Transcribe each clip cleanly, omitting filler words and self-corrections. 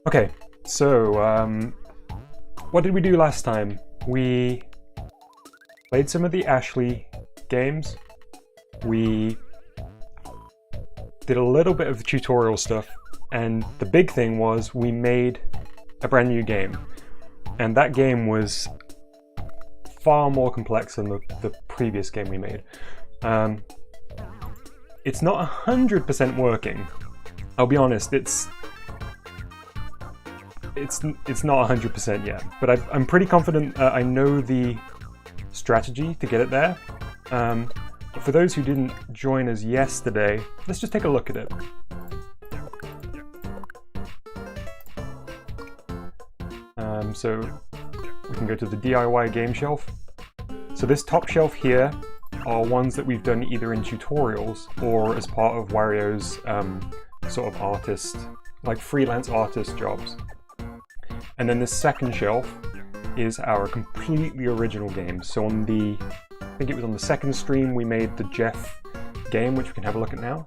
Okay, so what did we do last time? We played some of the Ashley games. We did a little bit of the tutorial stuff, and the big thing was we made a brand new game. And that game was far more complex than the previous game we made. It's not 100% working. I'll be honest, it's not 100% yet, but I'm pretty confident I know the strategy to get it there. But for those who didn't join us yesterday, let's just take a look at it. So we can go to the DIY game shelf. So this top shelf here are ones that we've done either in tutorials or as part of Wario's sort of artist, like freelance artist jobs. And then the second shelf is our completely original games. So on the, I think it was on the second stream, we made the Jeff game, which we can have a look at now.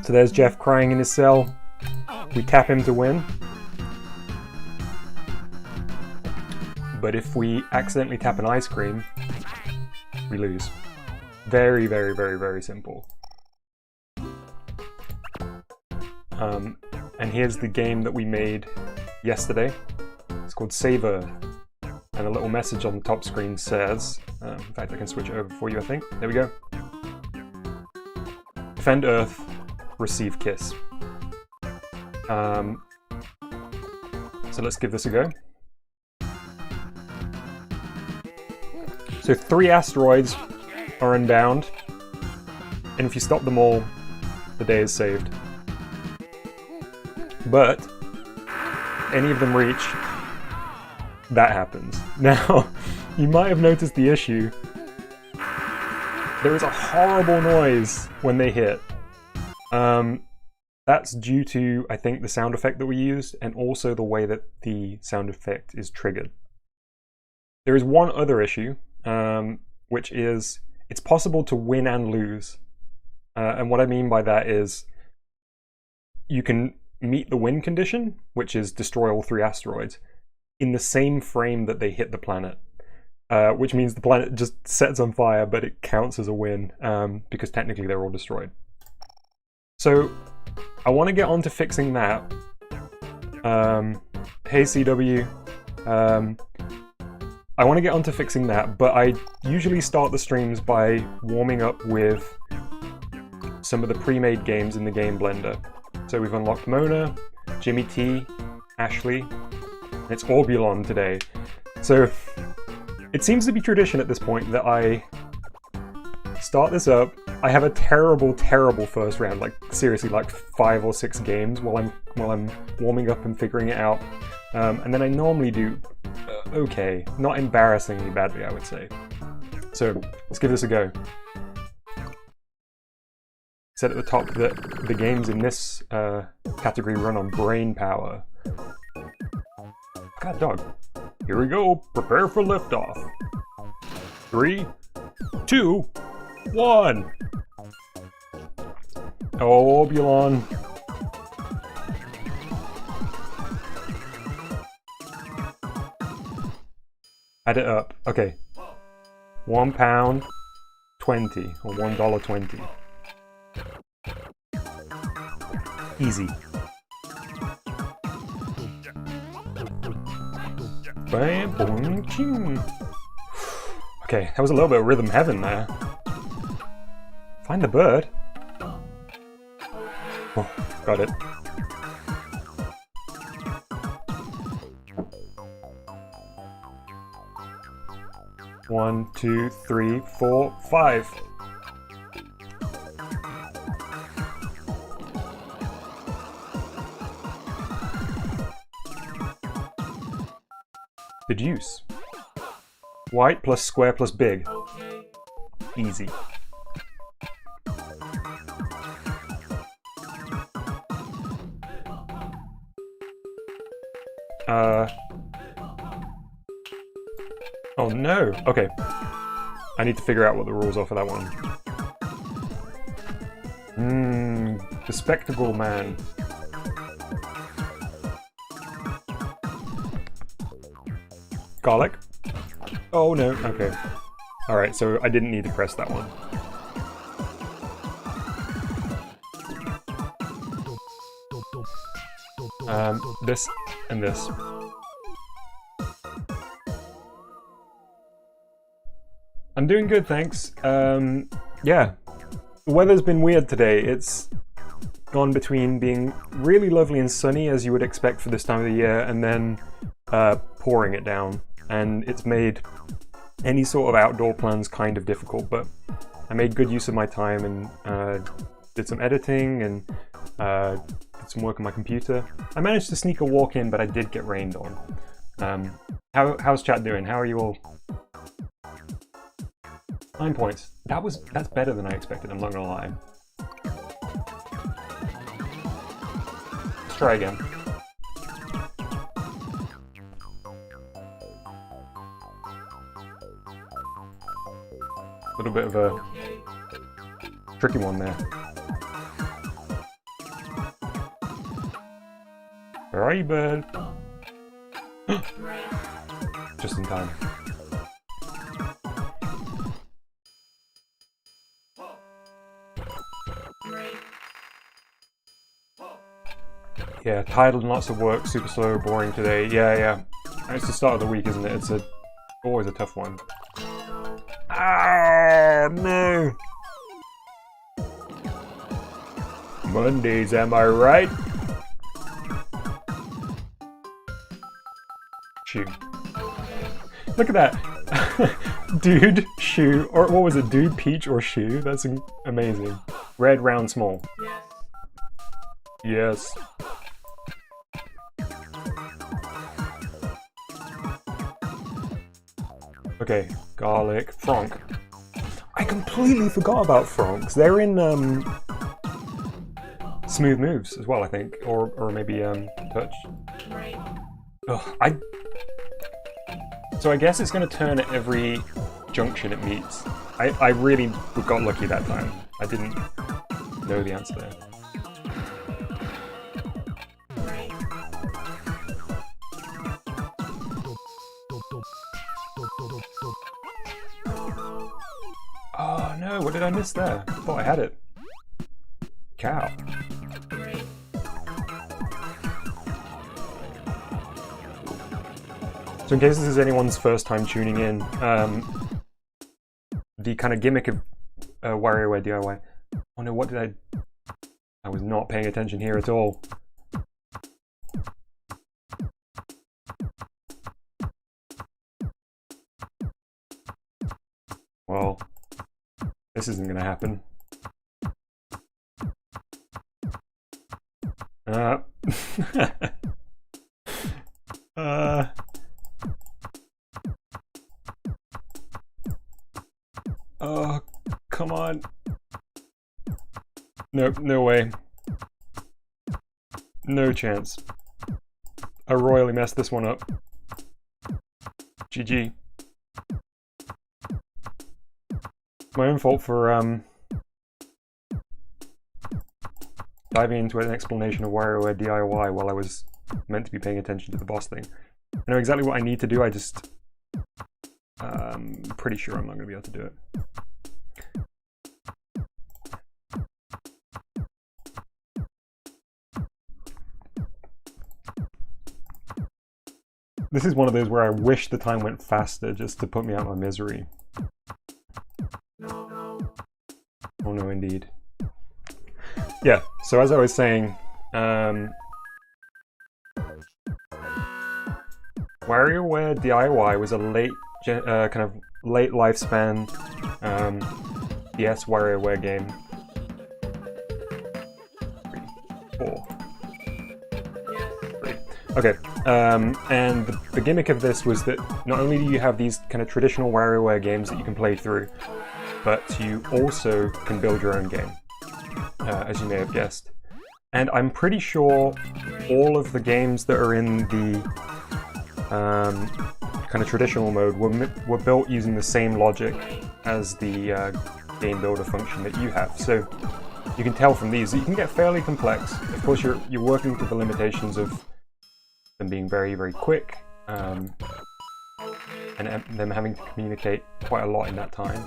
So there's Jeff crying in his cell. We tap him to win. But if we accidentally tap an ice cream, we lose. Very, very, very, very simple. And here's the game that we made yesterday. It's called Save Earth. And a little message on the top screen says, in fact I can switch it over for you I think. There we go. Defend Earth, receive Kiss. So let's give this a go. So 3 asteroids are unbound, and if you stop them all, the day is saved. But any of them reach, that happens. Now, you might have noticed the issue. There is a horrible noise when they hit. That's due to, I think, the sound effect that we used, and also the way that the sound effect is triggered. There is one other issue, which is it's possible to win and lose. And what I mean by that is you can meet the win condition, which is destroy all 3 asteroids, in the same frame that they hit the planet. Which means the planet just sets on fire, but it counts as a win, because technically they're all destroyed. So I want to get on to fixing that. Hey CW, I want to get on to fixing that, but I usually start the streams by warming up with some of the pre-made games in the game blender. So we've unlocked Mona, Jimmy T, Ashley, and it's Orbulon today. So it seems to be tradition at this point that I start this up. I have a terrible, terrible first round, like seriously, like 5 or 6 games while I'm warming up and figuring it out, and then I normally do okay, not embarrassingly badly, I would say. So let's give this a go. Said at the top that the games in this category run on brain power. God, dog. Here we go. Prepare for liftoff. 3, 2, 1. Orbulon. Add it up. Okay. £1.20 or $1.20. Easy. Bam, boom, ching. Okay, that was a little bit of rhythm heaven there. Find the bird. Oh, got it. One, 2, 3, 4, 5. The deuce. White plus square plus big. Easy. Oh no! Okay. I need to figure out what the rules are for that one. The Spectacle Man. Garlic? Oh no, okay. Alright, so I didn't need to press that one. This and this. I'm doing good, thanks. Yeah. The weather's been weird today. It's gone between being really lovely and sunny, as you would expect for this time of the year, and then pouring it down. And it's made any sort of outdoor plans kind of difficult, but I made good use of my time and did some editing and did some work on my computer. I managed to sneak a walk in, but I did get rained on. How's chat doing? How are you all? 9 points. That's better than I expected, I'm not gonna lie. Let's try again. A little bit of a tricky one there. Where are you, bird? Just in time. Yeah, tired and lots of work, super slow, boring today. Yeah. It's the start of the week, isn't it? It's always a tough one. Ah, no! Mondays, am I right? Shoe. Look at that! Dude, shoe, or what was it? Dude, peach, or shoe? That's amazing. Red, round, small. Yes. Okay, garlic, franc. I completely forgot about francs. They're in Smooth Moves as well, I think, or maybe Touch. Ugh, so I guess it's going to turn at every junction it meets. I really got lucky that time. I didn't know the answer there. Oh no, what did I miss there? I thought I had it. Cow. So in case this is anyone's first time tuning in, the kind of gimmick of WarioWare D.I.Y. Oh no, what did I was not paying attention here at all. Well, this isn't gonna happen. Oh, come on. Nope, no way. No chance. I royally messed this one up. GG. My own fault for diving into an explanation of WarioWare D.I.Y. while I was meant to be paying attention to the boss thing. I know exactly what I need to do, I just... pretty sure I'm not going to be able to do it. This is one of those where I wish the time went faster just to put me out of my misery. Oh no, indeed. Yeah, so as I was saying, WarioWare D.I.Y. was a late, kind of late lifespan, yes, WarioWare game. 3, 4. 3. Okay, and the gimmick of this was that not only do you have these kind of traditional WarioWare games that you can play through, but you also can build your own game, as you may have guessed. And I'm pretty sure all of the games that are in the kind of traditional mode were built using the same logic as the game builder function that you have. So you can tell from these that you can get fairly complex. Of course, you're working to the limitations of them being very, very quick, and them having to communicate quite a lot in that time.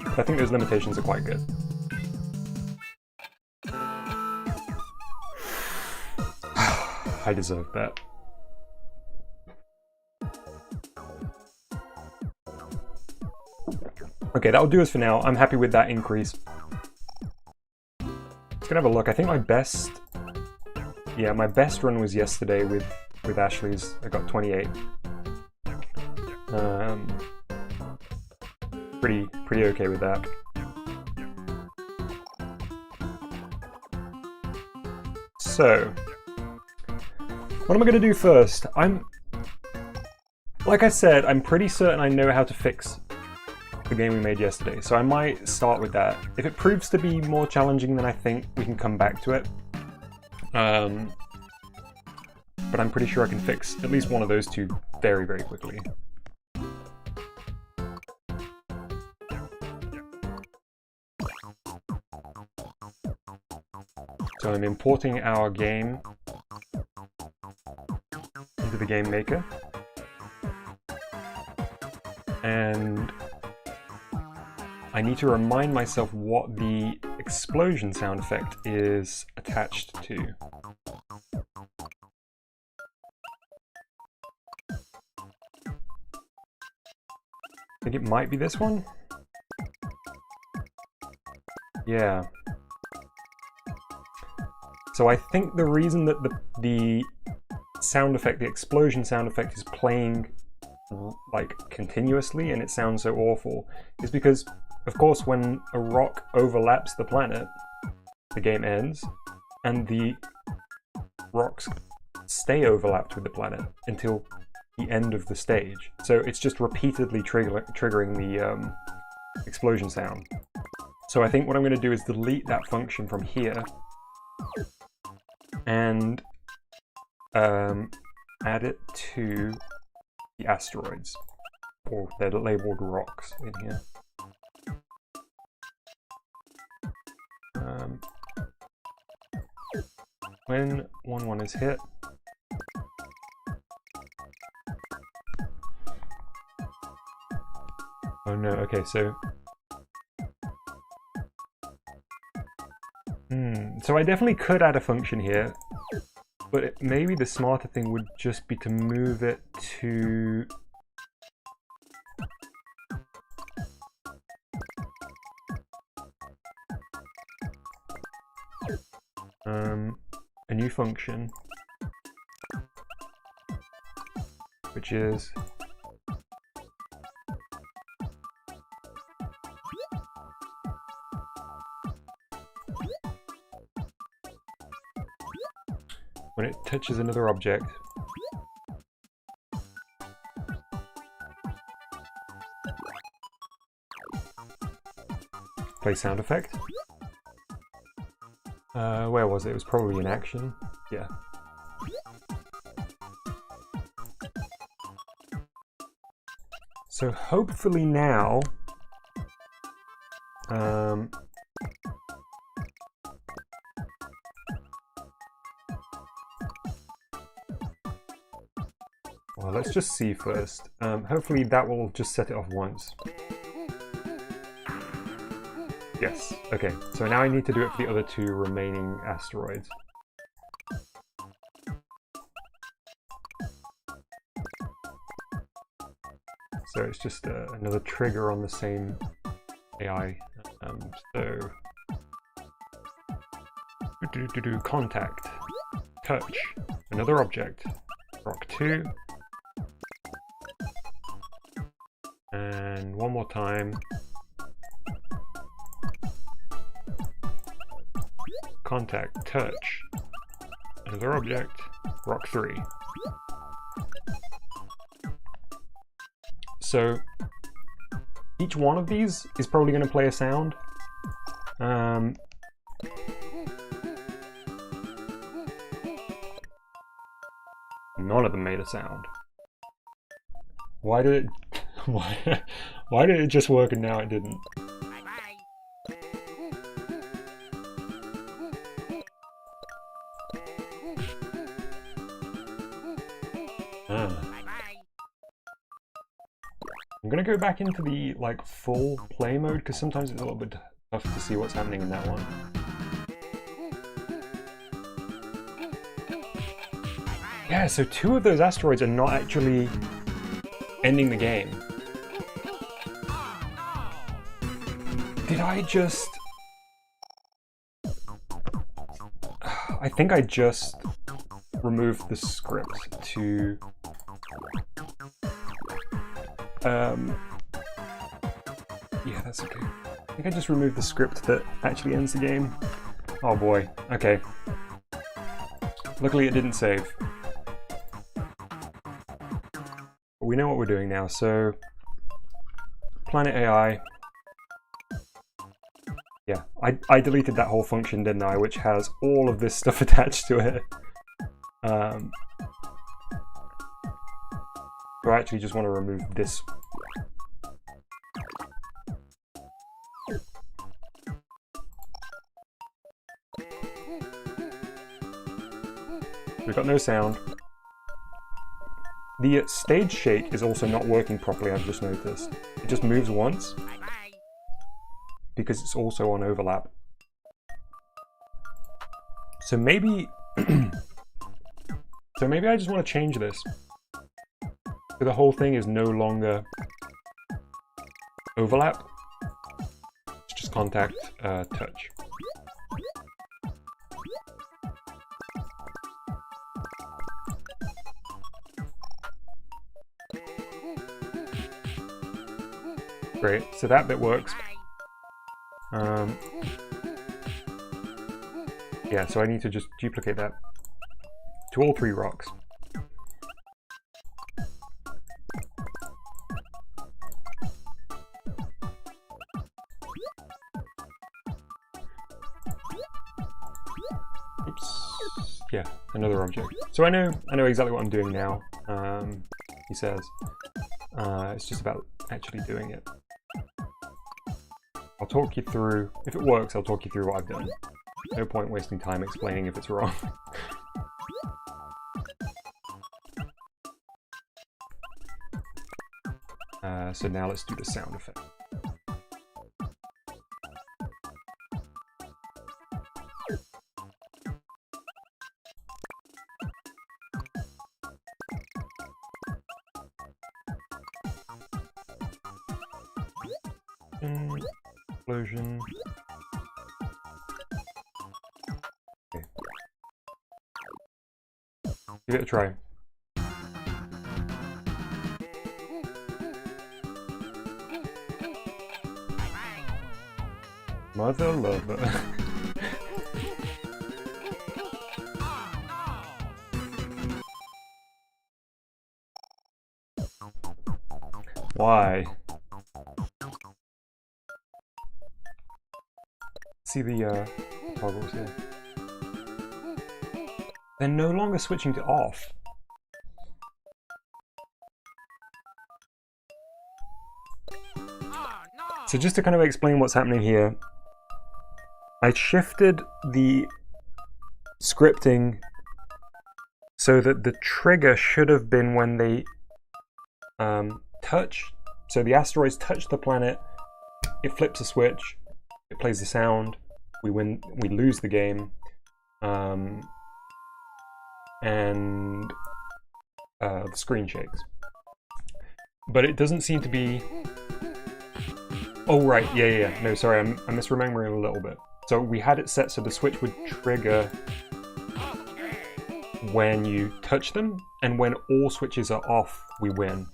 But I think those limitations are quite good. I deserve that. Okay, that'll do us for now. I'm happy with that increase. Let's gonna have a look. I think my best... Yeah, my best run was yesterday with Ashley's. I got 28. Pretty okay with that. So, what am I gonna do first? Like I said, I'm pretty certain I know how to fix the game we made yesterday, so I might start with that. If it proves to be more challenging than I think, we can come back to it. But I'm pretty sure I can fix at least one of those two very, very quickly. So I'm importing our game into the game maker. And I need to remind myself what the explosion sound effect is attached to. I think it might be this one? Yeah. So I think the reason that the sound effect, the explosion sound effect, is playing like continuously and it sounds so awful is because, of course, when a rock overlaps the planet, the game ends, and the rocks stay overlapped with the planet until the end of the stage. So it's just repeatedly triggering the explosion sound. So I think what I'm going to do is delete that function from here and add it to the asteroids, or they're labeled rocks in here. When 1-1 is hit, oh no, okay, so so I definitely could add a function here, but maybe the smarter thing would just be to move it to a new function, which is when it touches another object, play sound effect. Where was it? It was probably in action. Yeah. So hopefully now, well, let's just see first. Hopefully that will just set it off once. Yes, okay, so now I need to do it for the other two remaining asteroids. So it's just another trigger on the same AI. So contact, touch, another object, rock 2, and one more time. Contact, touch, another object, rock 3. So each one of these is probably going to play a sound. None of them made a sound. Why did it? Why did it just work and now it didn't? I'm gonna go back into the like full play mode because sometimes it's a little bit tough to see what's happening in that one. Yeah, so 2 of those asteroids are not actually ending the game. Did I just... I think I just removed the script to... Yeah, that's okay. I think I just removed the script that actually ends the game. Oh boy, okay. Luckily it didn't save. We know what we're doing now, so... Planet AI. Yeah, I deleted that whole function, didn't I, which has all of this stuff attached to it. So I actually just want to remove this. We've got no sound. The stage shake is also not working properly, I've just noticed. It just moves once, because it's also on overlap. So maybe... so maybe I just want to change this. So the whole thing is no longer overlap. It's just contact touch. Great, so that bit works. Yeah, so I need to just duplicate that to all 3 rocks. Oops. Yeah, another object. So I know exactly what I'm doing now. He says. It's just about actually doing it. I'll talk you through, if it works, I'll talk you through what I've done. No point wasting time explaining if it's wrong. So now let's do the sound effect. Explosion. Okay. Give it a try. Mother lover. Why? See the toggles here. They're no longer switching to off. So just to kind of explain what's happening here, I shifted the scripting so that the trigger should have been when they touch. So the asteroids touch the planet, it flips a switch, it plays the sound, we win, we lose the game, and the screen shakes. But it doesn't seem to be... Oh right, yeah. No, sorry, I'm misremembering a little bit. So we had it set so the switch would trigger when you touch them, and when all switches are off, we win.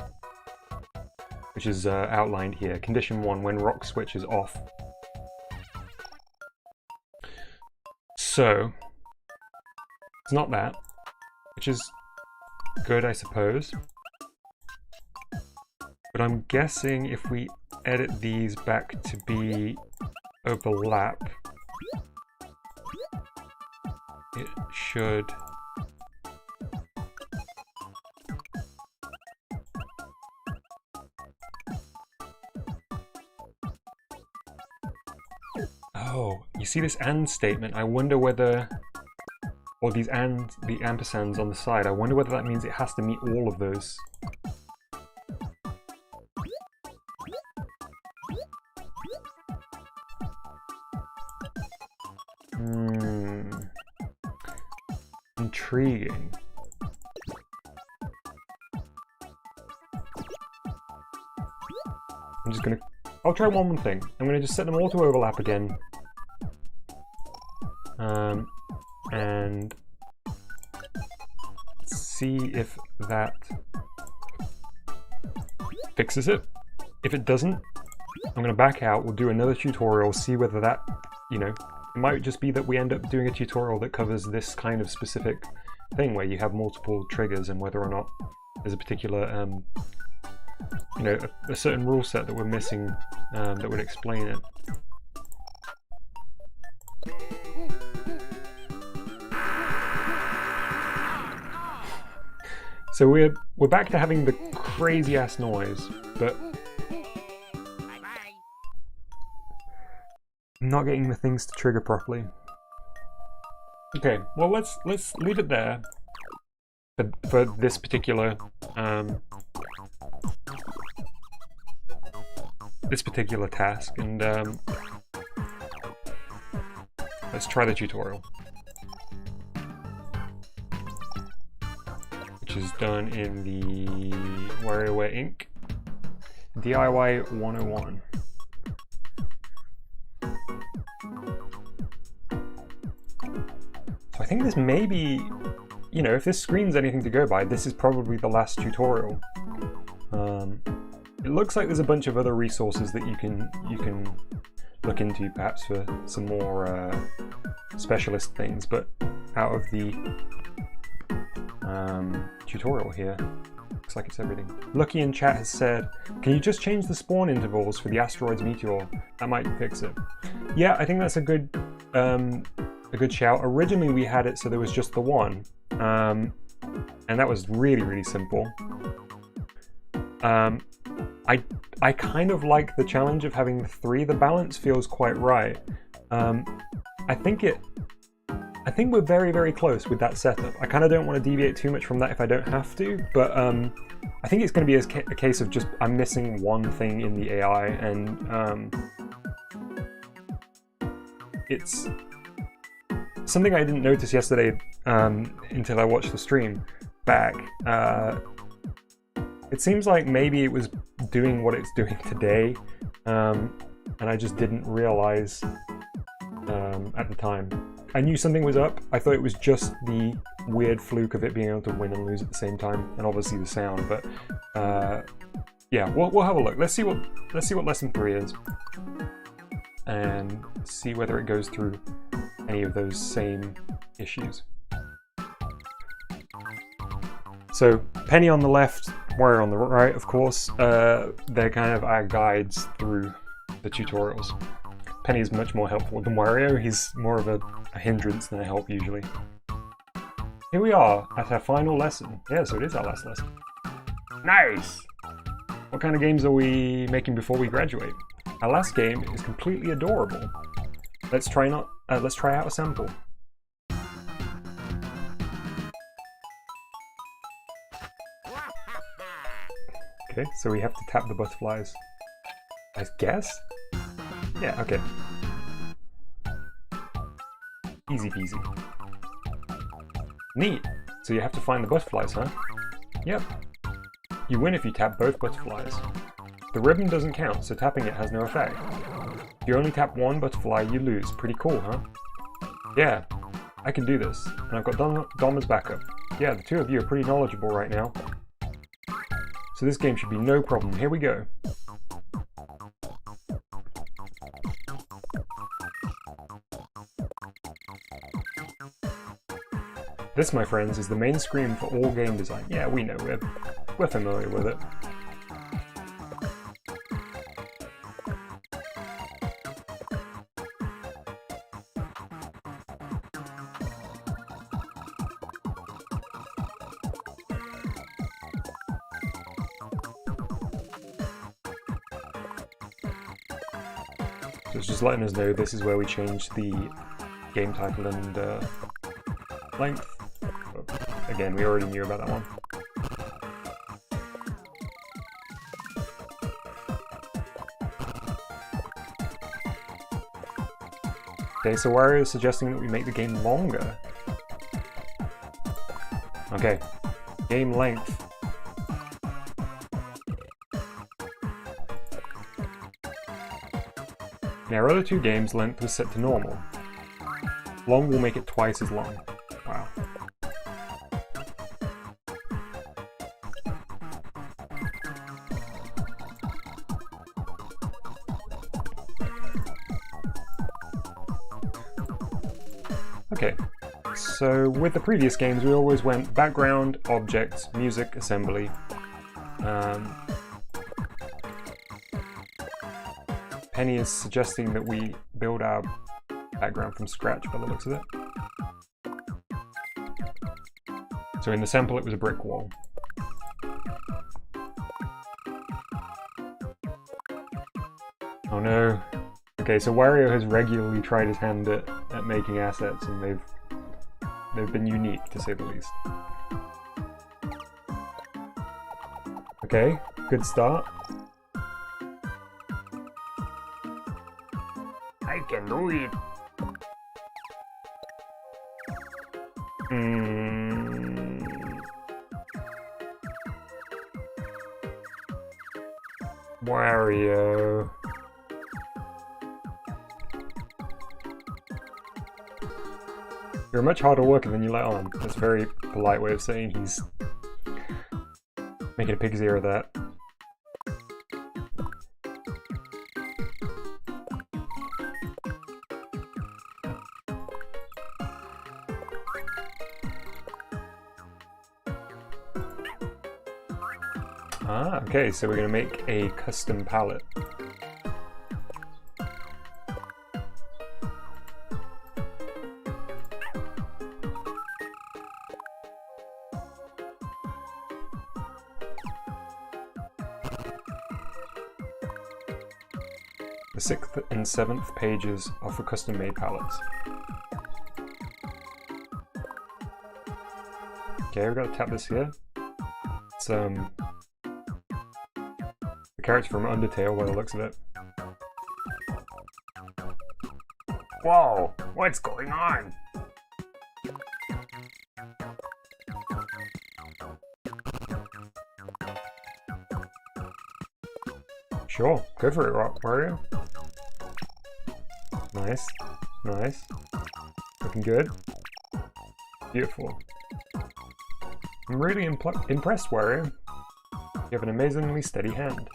Which is outlined here. Condition 1, when rock switch is off. So, it's not that, which is good, I suppose. But I'm guessing if we edit these back to be overlap, it should... Oh, you see this AND statement? I wonder whether or the ampersands on the side. I wonder whether that means it has to meet all of those. Intriguing. I'll try one more thing. I'm gonna just set them all to overlap again. And see if that fixes it. If it doesn't, I'm gonna back out, we'll do another tutorial, see whether that, you know, it might just be that we end up doing a tutorial that covers this kind of specific thing where you have multiple triggers and whether or not there's a particular, you know, a certain rule set that we're missing that would explain it. So we're back to having the crazy ass noise, but I'm not getting the things to trigger properly. Okay, well let's leave it there for this particular task, and let's try the tutorial, which is done in the WarioWare Inc. DIY 101. So I think this may be, you know, if this screen's anything to go by, this is probably the last tutorial. It looks like there's a bunch of other resources that you can look into, perhaps for some more specialist things, but out of the tutorial here, looks like it's everything. Lucky in chat has said, can you just change the spawn intervals for the asteroid's meteor? That might fix it. Yeah, I think that's a good shout. Originally we had it so there was just the one, and that was really simple. I kind of like the challenge of having three. The balance feels quite right. I think we're very close with that setup. I kind of don't want to deviate too much from that if I don't have to, but I think it's going to be a case of just I'm missing one thing in the AI, and it's something I didn't notice yesterday until I watched the stream back. It seems like maybe it was doing what it's doing today, and I just didn't realize at the time. I knew something was up. I thought it was just the weird fluke of it being able to win and lose at the same time, and obviously the sound. But yeah, we'll have a look. Let's see what lesson 3 is, and see whether it goes through any of those same issues. So Penny on the left, Wario on the right, of course. They're kind of our guides through the tutorials. Penny is much more helpful than Wario. He's more of a hindrance than a help usually. Here we are at our final lesson. Yeah, so it is our last lesson. Nice! What kind of games are we making before we graduate? Our last game is completely adorable. Let's try out a sample. Okay, so we have to tap the butterflies. I guess? Yeah, okay. Easy peasy. Neat! So you have to find the butterflies, huh? Yep. You win if you tap both butterflies. The ribbon doesn't count, so tapping it has no effect. If you only tap one butterfly, you lose. Pretty cool, huh? Yeah, I can do this. And I've got Dom as backup. Yeah, the two of you are pretty knowledgeable right now. So this game should be no problem. Here we go. This, my friends, is the main screen for all game design. Yeah, we know, we're familiar with it. So it's just letting us know this is where we change the game title and length. Again, we already knew about that one. Okay, so Wario is suggesting that we make the game longer. Okay, game length. In our other two games, length was set to normal. Long will make it twice as long. Wow. Okay, so with the previous games, we always went background, objects, music, assembly. Penny is suggesting that we build our background from scratch by the looks of it. So in the sample it was a brick wall. Oh no. Okay, so Wario has regularly tried his hand at making assets, and they've been unique to say the least. Okay, good start. I can do it. Wario. You're a much harder worker than you let on. That's a very polite way of saying he's making a pig's ear of that. Ah, okay, so we're going to make a custom palette. The 6th and 7th pages are for custom-made palettes. Okay, we've got to tap this here. It's the character from Undertale by the looks of it. Whoa, what's going on? Sure, go for it, Wario. Nice, nice. Looking good. Beautiful. I'm really impressed, Wario. You have an amazingly steady hand.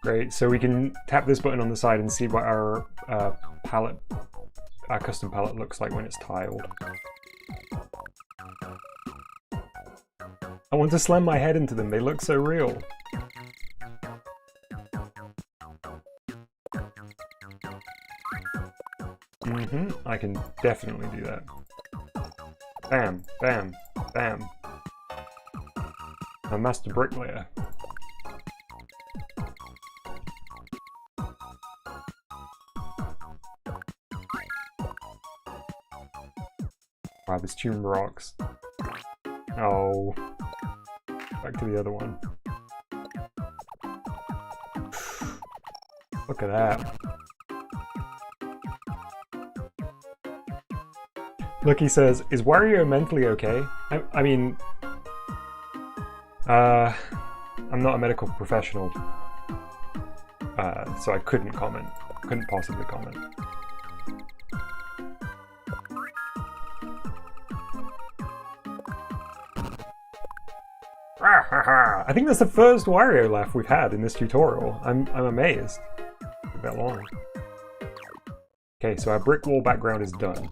Great, so we can tap this button on the side and see what our palette, our custom palette looks like when it's tiled. I want to slam my head into them, they look so real. I can definitely do that. Bam, bam, bam. A master bricklayer. Wow, this tune rocks. Oh. Back to the other one. Look at that. Look, he says, is Wario mentally okay? I mean, I'm not a medical professional, so I couldn't comment. Couldn't possibly comment. I think that's the first Wario laugh we've had in this tutorial. I'm amazed. Took that long. Okay, so our brick wall background is done.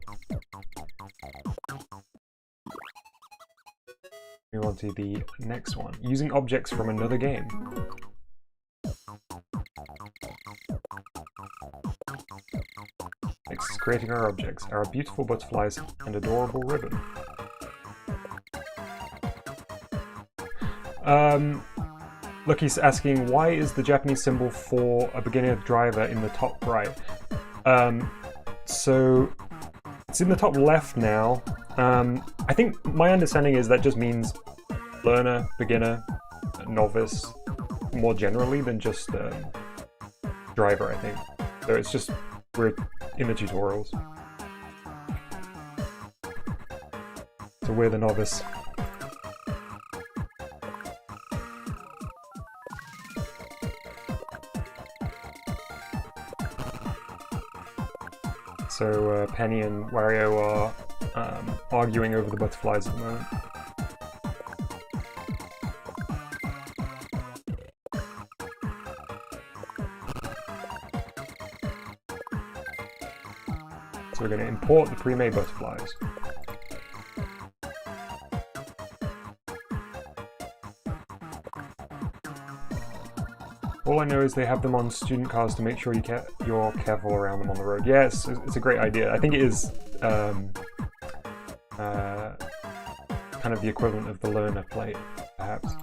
Move on to the next one. Using objects from another game. Next is creating our objects, our beautiful butterflies and adorable ribbon. Lucky's asking, why is the Japanese symbol for a beginner driver in the top right? So it's in the top left now. I think my understanding is that just means learner, beginner, novice, more generally than just driver, I think. So it's just, we're in the tutorials. So we're the novice. So Penny and Wario are arguing over the butterflies at the moment. So we're going to import the pre-made butterflies. All I know is they have them on student cars to make sure you're careful around them on the road. Yeah, it's a great idea. I think it is kind of the equivalent of the learner plate, perhaps.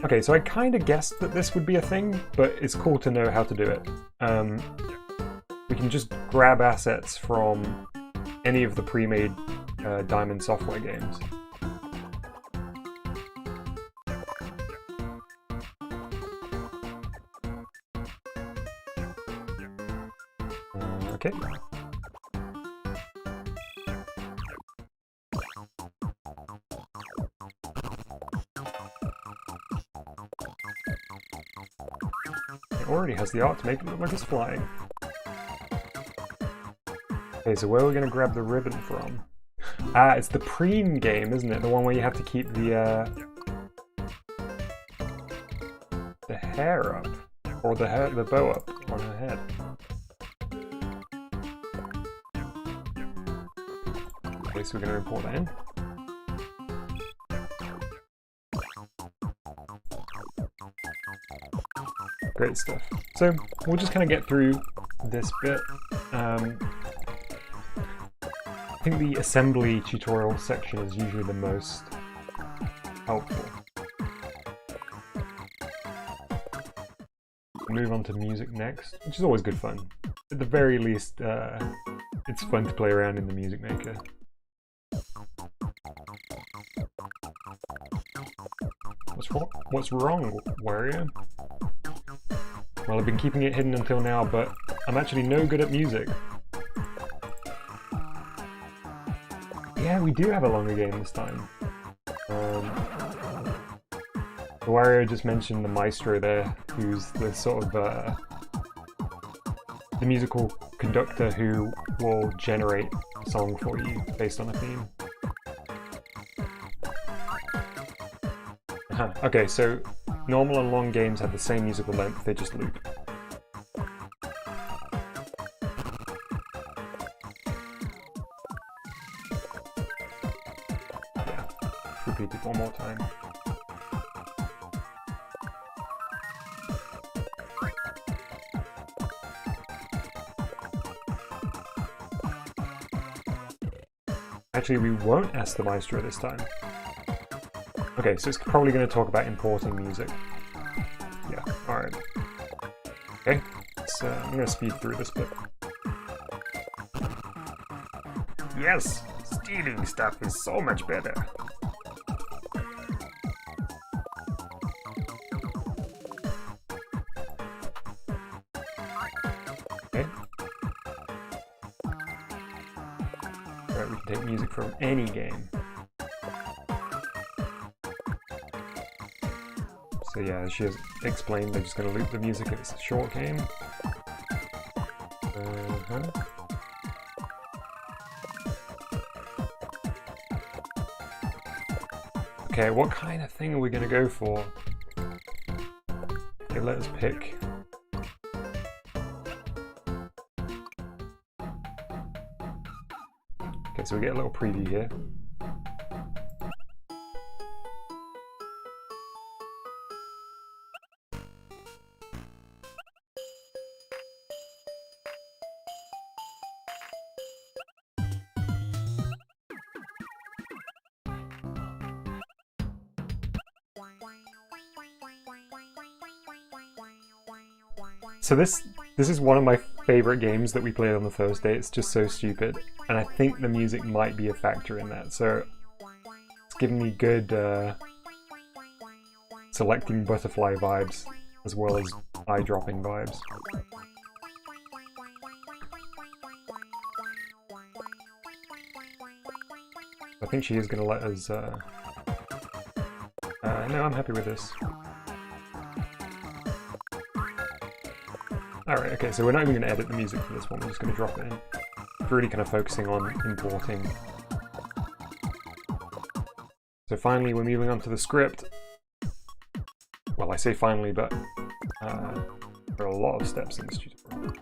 Okay, so I kind of guessed that this would be a thing, but it's cool to know how to do it. We can just grab assets from any of the pre-made Diamond software games. Okay. It already has the art to make it look like it's flying. Okay, so where are we going to grab the ribbon from? Ah, it's the preen game, isn't it? The one where you have to keep the hair up, or the bow up on her head. Okay, so we're going to import that in. Great stuff. So we'll just kind of get through this bit. I think the assembly tutorial section is usually the most helpful. Move on to music next, which is always good fun. At the very least, it's fun to play around in the Music Maker. What's wrong, Wario? Well, I've been keeping it hidden until now, but I'm actually no good at music. Yeah, we do have a longer game this time. Wario just mentioned the maestro there, who's the sort of the musical conductor who will generate a song for you based on a theme. Okay, so normal and long games have the same musical length, they just loop. Yeah, repeat it one more time. Actually, we won't ask the maestro this time. Okay, so it's probably going to talk about importing music. Yeah, alright. Okay, so I'm going to speed through this bit. Yes, stealing stuff is so much better. Okay. Alright, we can take music from any game. So yeah, as she has explained, they're just going to loop the music if it's a short game. Okay, what kind of thing are we going to go for? Okay, let us pick. Okay, so we get a little preview here. So this is one of my favorite games that we played on the first day. It's just so stupid, and I think the music might be a factor in that. So it's giving me good selecting butterfly vibes as well as eye-dropping vibes. I think she is going to let us... no, I'm happy with this. Alright, okay, so we're not even going to edit the music for this one, we're just going to drop it in. We're really kind of focusing on importing. So finally, we're moving on to the script. Well, I say finally, but there are a lot of steps in this tutorial.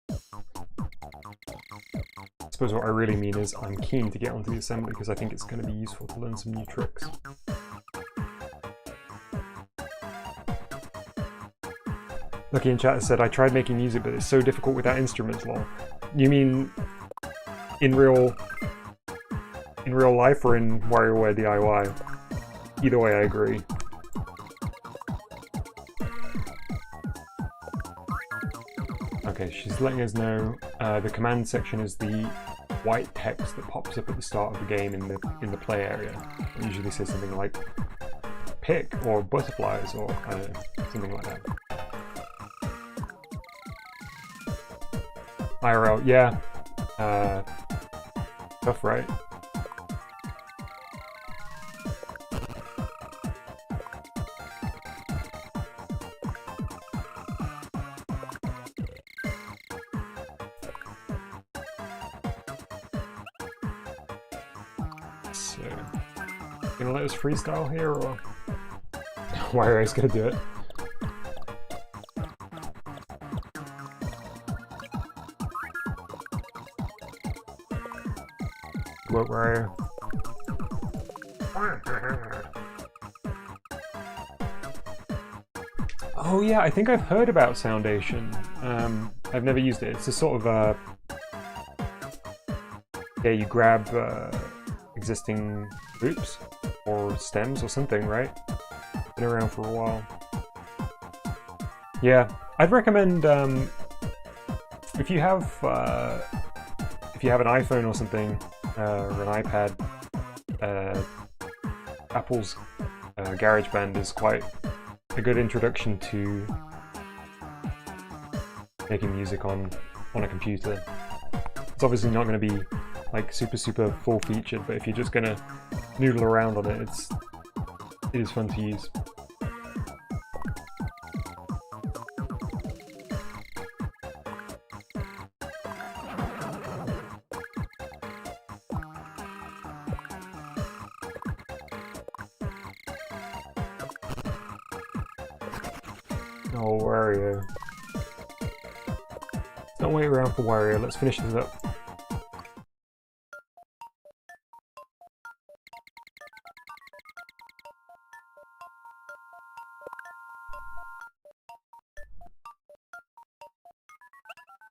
I suppose what I really mean is I'm keen to get onto the assembly because I think it's going to be useful to learn some new tricks. Lucky in chat said, I tried making music, but it's so difficult without instruments, lol. You mean in real life or in WarioWare D.I.Y? Either way, I agree. Okay, she's letting us know the command section is the white text that pops up at the start of the game in the play area. It usually says something like pick or butterflies or I don't know, something like that. IRL, yeah. Tough, right? So, gonna let us freestyle here, or WarioWare's gonna do it? What Wario? Oh yeah, I think I've heard about Soundation. I've never used it. It's a sort of yeah, you grab existing loops or stems or something, right? Been around for a while. Yeah, I'd recommend if you have an iPhone or something or an iPad, Apple's GarageBand is quite a good introduction to making music on a computer. It's obviously not going to be like super full featured, but if you're just going to noodle around on it, it is fun to use. Oh, Wario. Don't wait around for Wario, let's finish this up.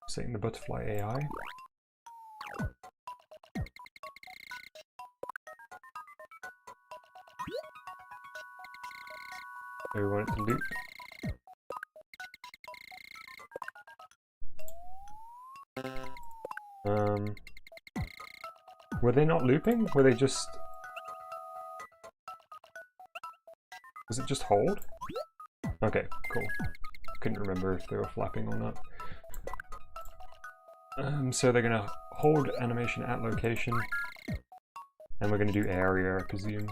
Setting the butterfly AI. So we want it to loop. Were they not looping? Were they just... Was it just hold? Okay, cool. Couldn't remember if they were flapping or not. So they're gonna hold animation at location, and we're gonna do area, I presume.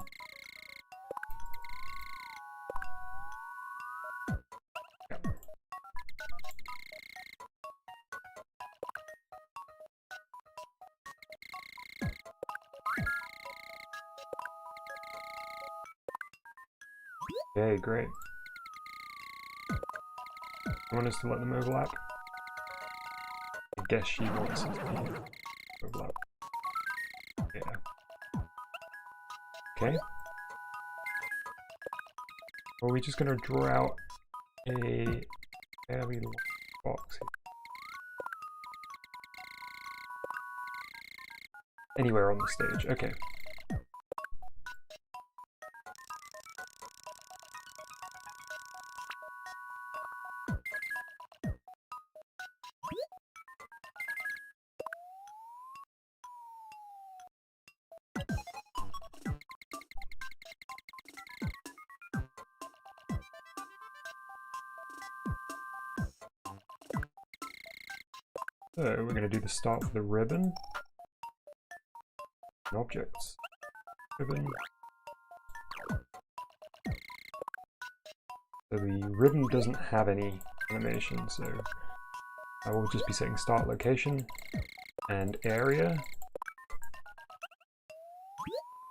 Okay, great. You want us to let them overlap? I guess she wants it to overlap. Yeah. Okay. Are we just going to draw out a fairly long box here? Anywhere on the stage, okay. So we're going to do the start for the ribbon. Objects. Ribbon. So the ribbon doesn't have any animation, so I will just be setting start location and area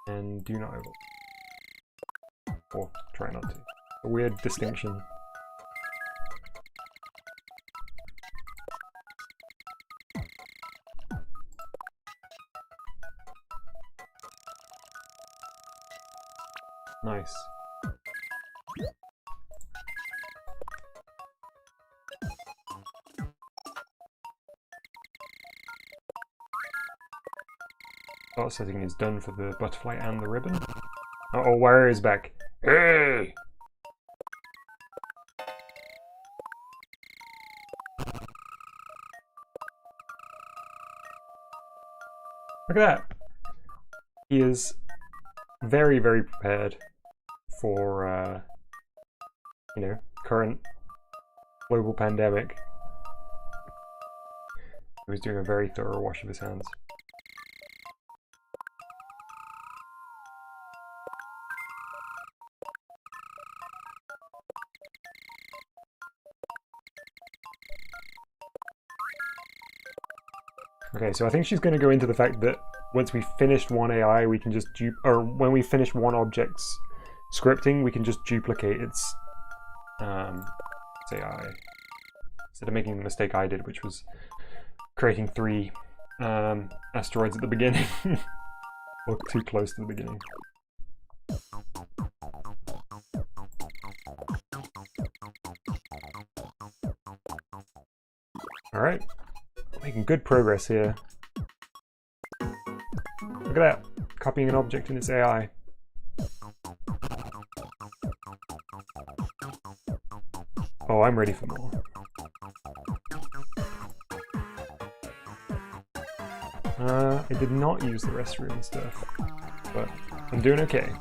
and do not overlap. Or try not to. A weird distinction. Nice. Start setting is done for the butterfly and the ribbon. Uh-oh, Wario is back. Hey! Look at that. He is very, very prepared for, you know, current global pandemic. He was doing a very thorough wash of his hands. Okay, so I think she's going to go into the fact that once we finished one AI, we can just or when we finish one object's scripting, we can just duplicate its AI. Instead of making the mistake I did, which was creating 3 asteroids at the beginning. Or too close to the beginning. Alright. Making good progress here. Look at that, copying an object in its AI. Oh, I'm ready for more. I did not use the restroom and stuff, but I'm doing okay.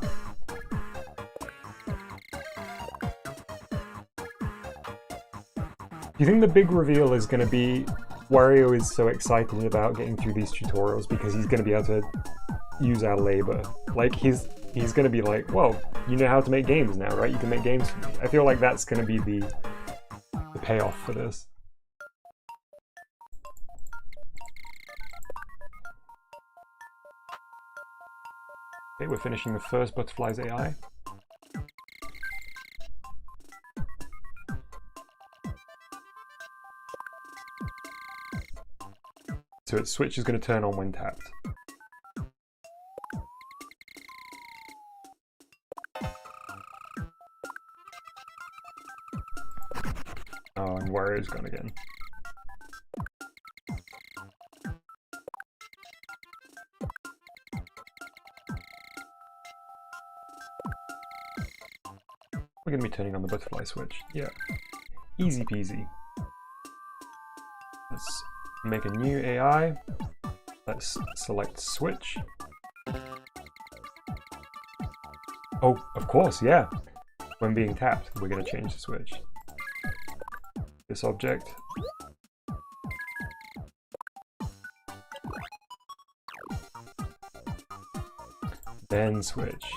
Do you think the big reveal is going to be Wario is so excited about getting through these tutorials because he's going to be able to use our labor? Like, he's going to be like, well, you know how to make games now, right? You can make games for me. I feel like that's going to be the payoff for this. Okay, we're finishing the first butterfly's AI. So its switch is going to turn on when tapped. Oh, and Wario's gone again. We're going to be turning on the butterfly switch. Yeah. Easy peasy. Let's make a new AI. Let's select switch. Oh, of course, yeah. When being tapped, we're going to change the switch. This object. Then switch.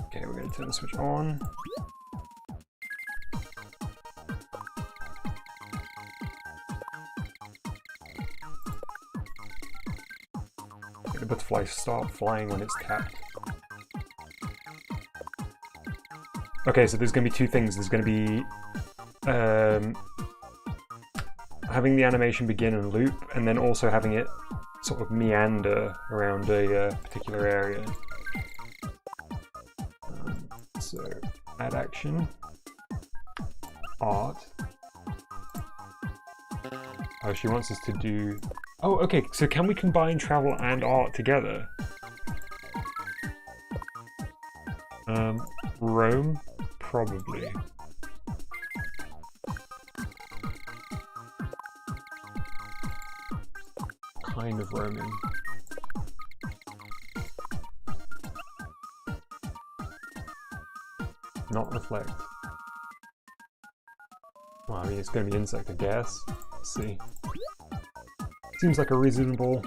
Okay, we're going to turn the switch on. Make the butterfly start flying when it's tapped. Okay, so there's going to be 2 things. There's going to be having the animation begin and loop, and then also having it sort of meander around a particular area. So, add action, art. Oh, she wants us to do... Oh, okay, so can we combine travel and art together? Roam? Probably. Kind of roaming. not reflect? Well, I mean, it's going to be insect, I guess. Let's see. Seems like a reasonable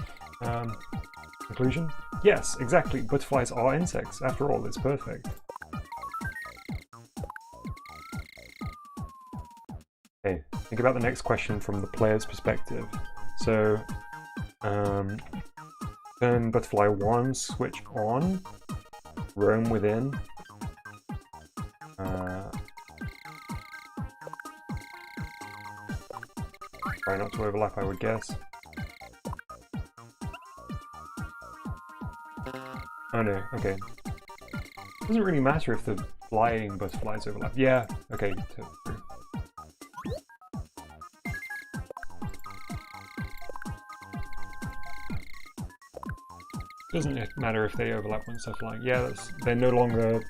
conclusion. Yes, exactly. Butterflies are insects. After all, it's perfect. Okay, think about the next question from the player's perspective. So, turn butterfly 1, switch on, roam within. Try not to overlap, I would guess. Oh no, okay. Doesn't really matter if the flying butterflies overlap. Yeah, okay, true. Doesn't matter if they overlap once they're flying. Yeah, they're no longer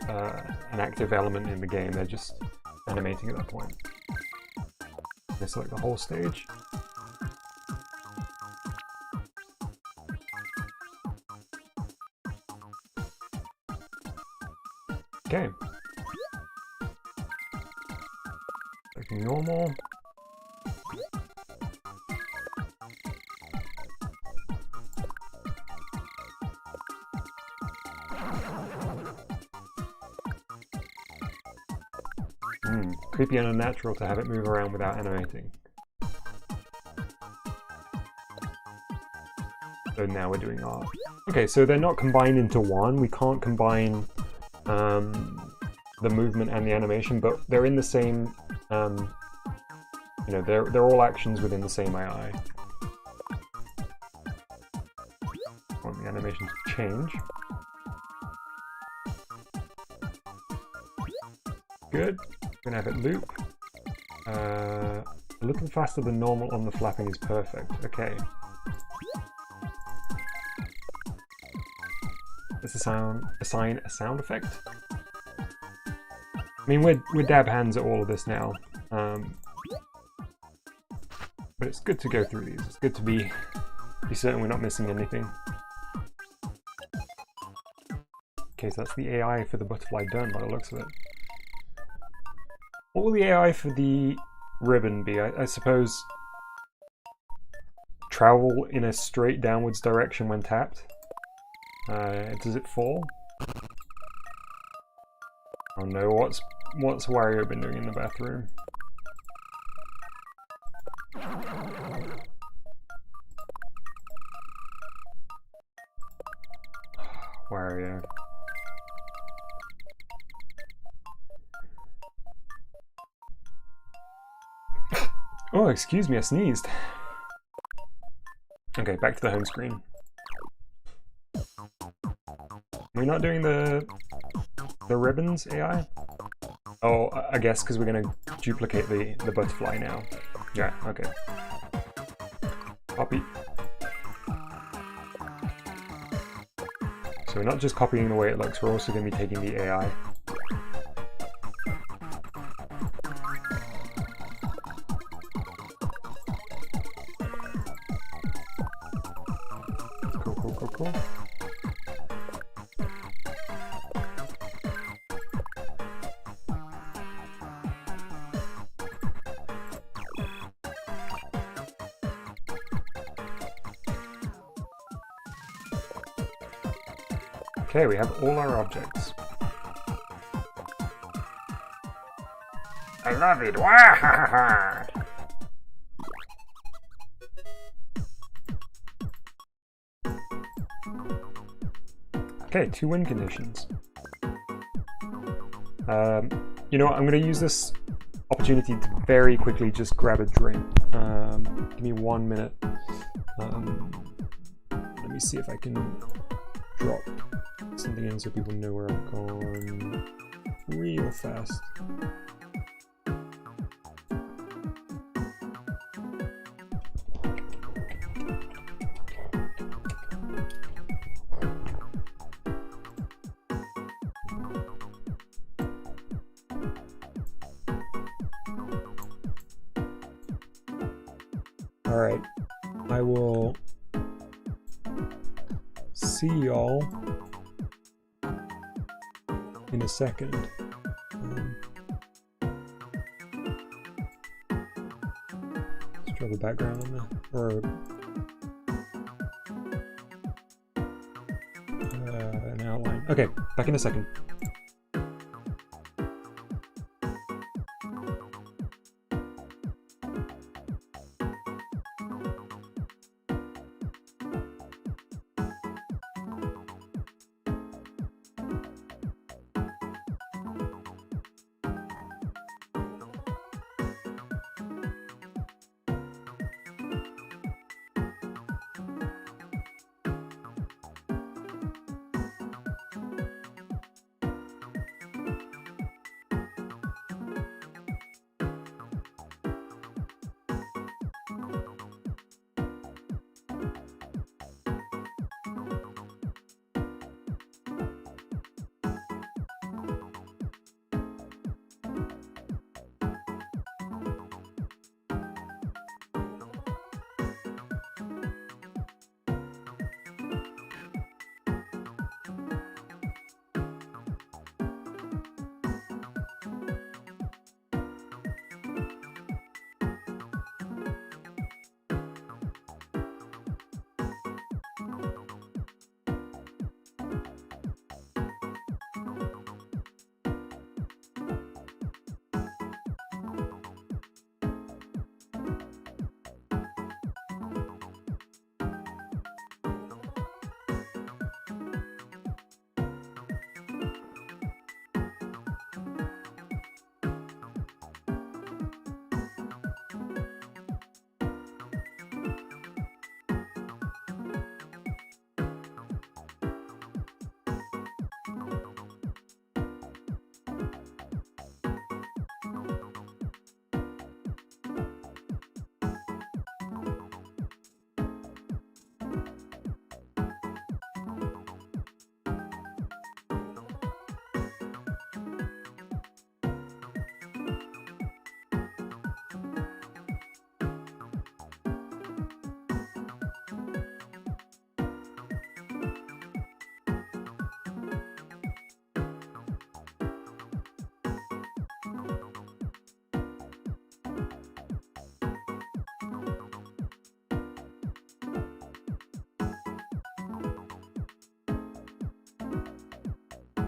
an active element in the game, they're just animating at that point. They select the whole stage. Okay. Looking normal. Creepy and unnatural to have it move around without animating. So now we're doing art. Okay, so they're not combined into one. We can't combine the movement and the animation, but they're in the same, you know, they're all actions within the same AI. I want the animation to change. Good. Gonna have it loop. A little faster than normal on the flapping is perfect. Okay. Let's assign a sound effect. I mean, we're dab hands at all of this now, but it's good to go through these. It's good to be certain we're not missing anything. Okay, so that's the AI for the butterfly done by the looks of it. What will the AI for the ribbon be? I suppose travel in a straight downwards direction when tapped. Does it fall? Oh no, what's Wario been doing in the bathroom? Wario. Oh, excuse me, I sneezed. Okay, back to the home screen. We're not doing the ribbons AI? Oh, I guess because we're going to duplicate the butterfly now. Yeah, okay. Copy. So we're not just copying the way it looks, we're also going to be taking the AI. Cool. Okay, we have all our objects. I love it. Wah! Okay, 2 win conditions. You know what, I'm going to use this opportunity to very quickly just grab a drink. Give me 1 minute. Let me see if I can drop something in so people know where I've gone real fast. Alright, I will see y'all in a second. Let's draw the background on there. Or an outline. Okay, back in a second.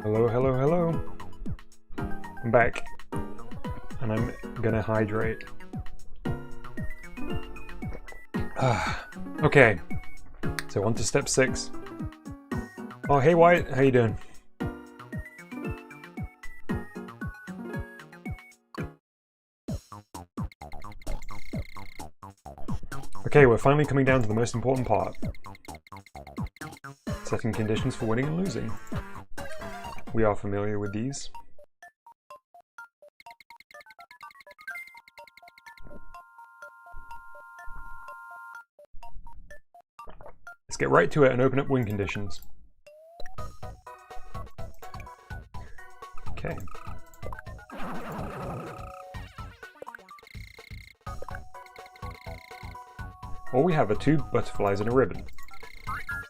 Hello, hello, hello. I'm back. And I'm gonna hydrate. Okay. So on to step 6. Oh, hey White, how you doing? Okay, we're finally coming down to the most important part. Setting conditions for winning and losing. We are familiar with these. Let's get right to it and open up win conditions. Okay. All we have are 2 butterflies and a ribbon.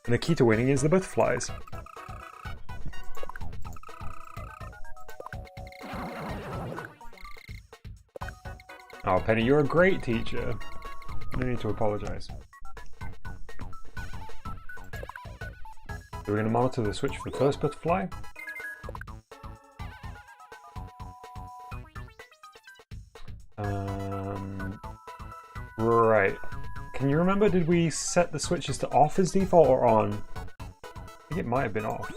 And the key to winning is the butterflies. Oh, Penny, you're a great teacher. No need to apologize. So we're going to monitor the switch for the first butterfly. Right. Can you remember, did we set the switches to off as default or on? I think it might have been off.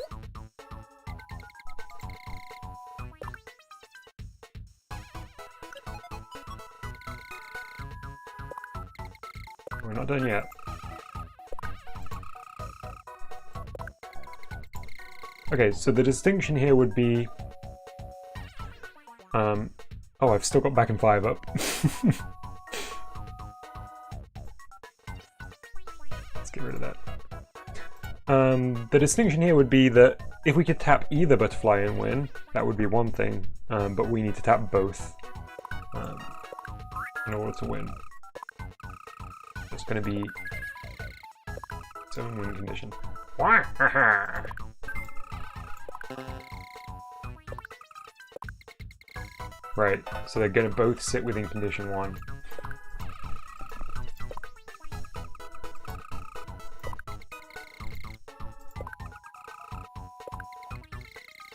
We're not done yet. Okay, so the distinction here would be... oh, I've still got back and 5 up. Let's get rid of that. The distinction here would be that if we could tap either butterfly and win, that would be one thing, but we need to tap both in order to win. It's going to be its own win condition. Right, so they're going to both sit within condition 1.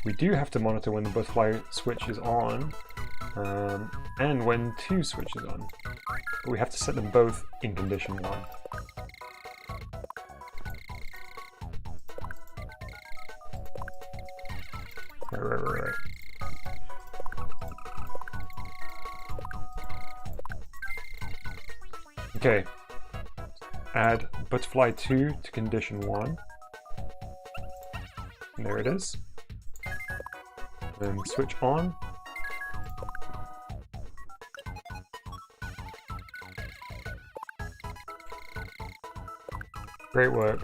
We do have to monitor when the butterfly switch is on, and when 2 switches on. But we have to set them both in condition 1. Right. Okay. Add butterfly 2 to condition 1. And there it is. Then switch on. Great work.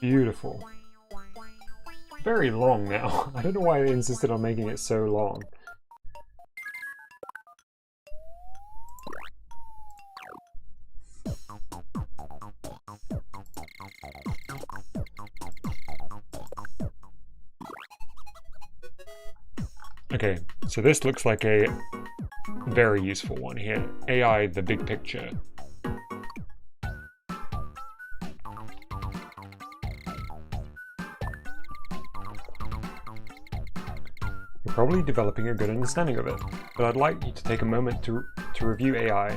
Beautiful. Very long now. I don't know why they insisted on making it so long. Okay, so this looks like a very useful one here. AI, the big picture. You're probably developing a good understanding of it, but I'd like you to take a moment to review AI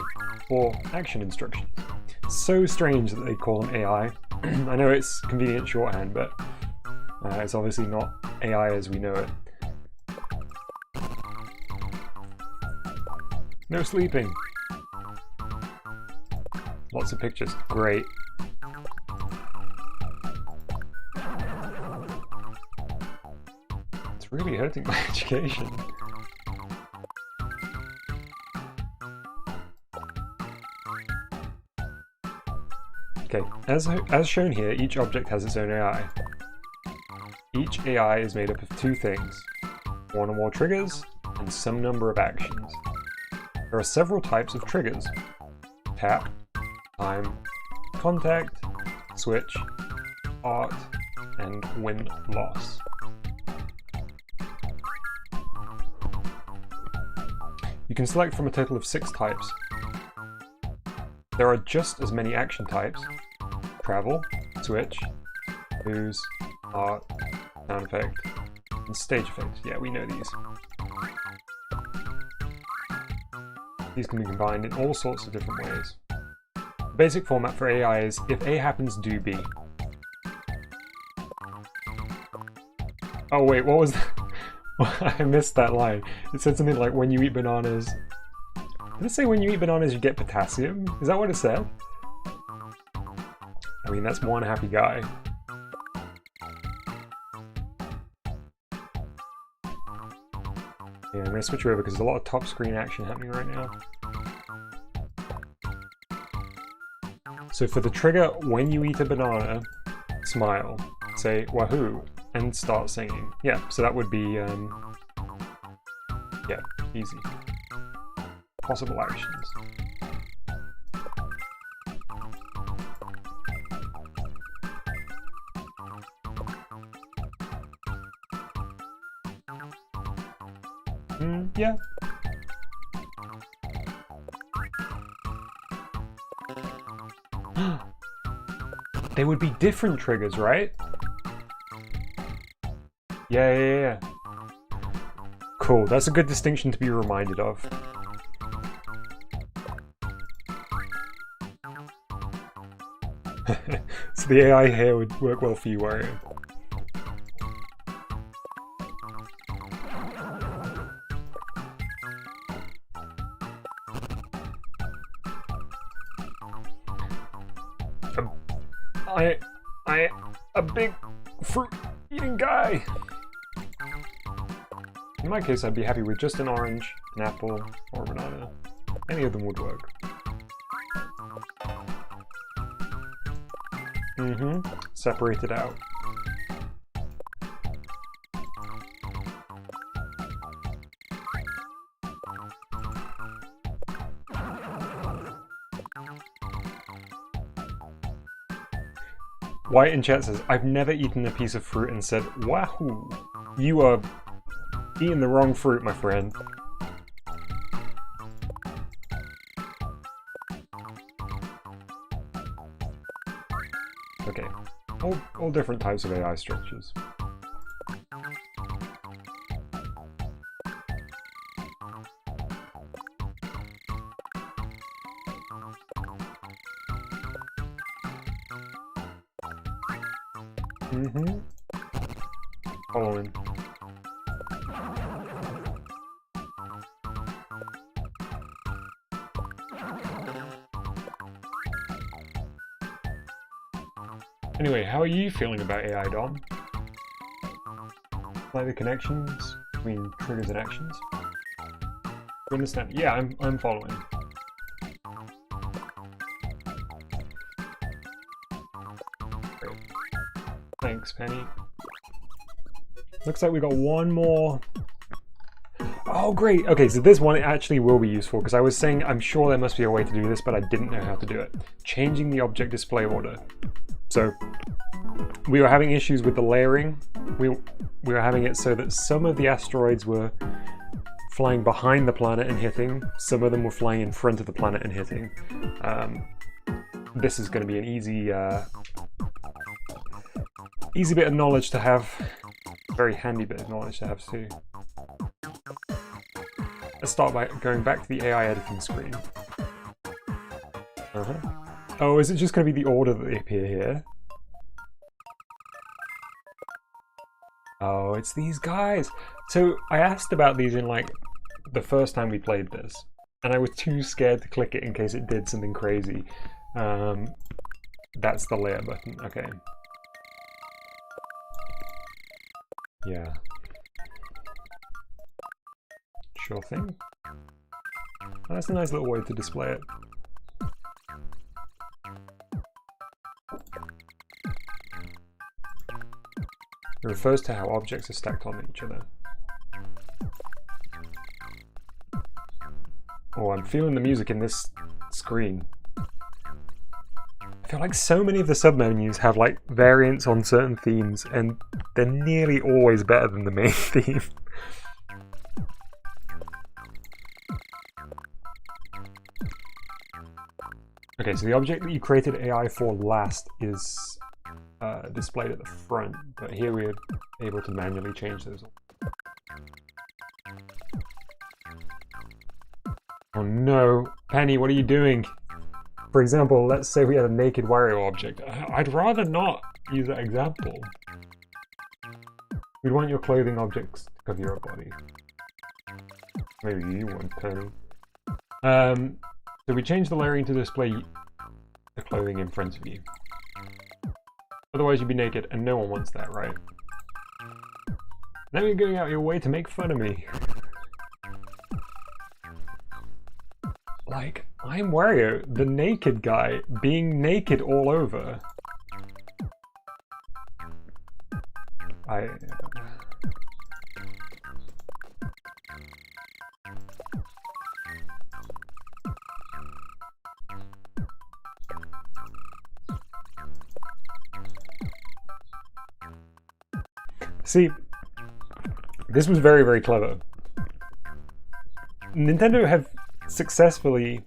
or action instructions. So strange that they call them AI. I know it's convenient shorthand, but it's obviously not AI as we know it. No sleeping. Lots of pictures. Great. It's really hurting my education. Okay, as shown here, each object has its own AI. Each AI is made up of 2 things, 1 or more triggers, and some number of actions. There are several types of triggers: tap, time, contact, switch, art, and win-loss. You can select from a total of 6 types. There are just as many action types: travel, switch, lose, art, sound effect, and stage effect. Yeah, we know these. These can be combined in all sorts of different ways. The basic format for AI is if A happens, do B. Oh wait, what was that? I missed that line. It said something like, when you eat bananas... Did it say when you eat bananas you get potassium? Is that what it said? I mean, that's one happy guy. Yeah, I'm going to switch over because there's a lot of top screen action happening right now. So for the trigger, when you eat a banana, smile, say wahoo, and start singing. Yeah, so that would be, yeah, easy. Possible actions. Yeah. They would be different triggers, right? Yeah. Cool, that's a good distinction to be reminded of. So the AI here would work well for you, Wario. A big fruit-eating guy! In my case, I'd be happy with just an orange, an apple, or a banana. Any of them would work. Separate it out. White in chat says, I've never eaten a piece of fruit and said, wahoo! You are eating the wrong fruit, my friend. Okay, all different types of AI structures. Mm-hmm. Following. Anyway, how are you feeling about AI, Dom? Like the connections between triggers and actions? You understand? Yeah, I'm following. Great. Thanks, Penny. Looks like we got one more. Oh, great. Okay, so this one actually will be useful because I was saying I'm sure there must be a way to do this, but I didn't know how to do it. Changing the object display order. So we were having issues with the layering. We were having it so that some of the asteroids were flying behind the planet and hitting. Some of them were flying in front of the planet and hitting. This is going to be an easy bit of knowledge to have. Very handy bit of knowledge to have too. Let's start by going back to the AI editing screen. Oh, is it just going to be the order that they appear here? Oh, it's these guys. So I asked about these in like the first time we played this, and I was too scared to click it in case it did something crazy. That's the layer button. Okay. Yeah. Sure thing. That's a nice little way to display it. It refers to how objects are stacked on each other. Oh, I'm feeling the music in this screen. I feel like so many of the submenus have like variants on certain themes, and they're nearly always better than the main theme. Okay, so the object that you created AI for last is displayed at the front, but here we're able to manually change those. Oh no, Penny, what are you doing? For example, let's say we had a naked Wario object. I'd rather not use that example. We'd want your clothing objects to cover your body. Maybe you want, Penny. So we change the layering to display the clothing in front of you. Otherwise you'd be naked, and no one wants that, right? Now you're going out your way to make fun of me. Like, I'm Wario, the naked guy, being naked all over. See, this was very, very clever. Nintendo have successfully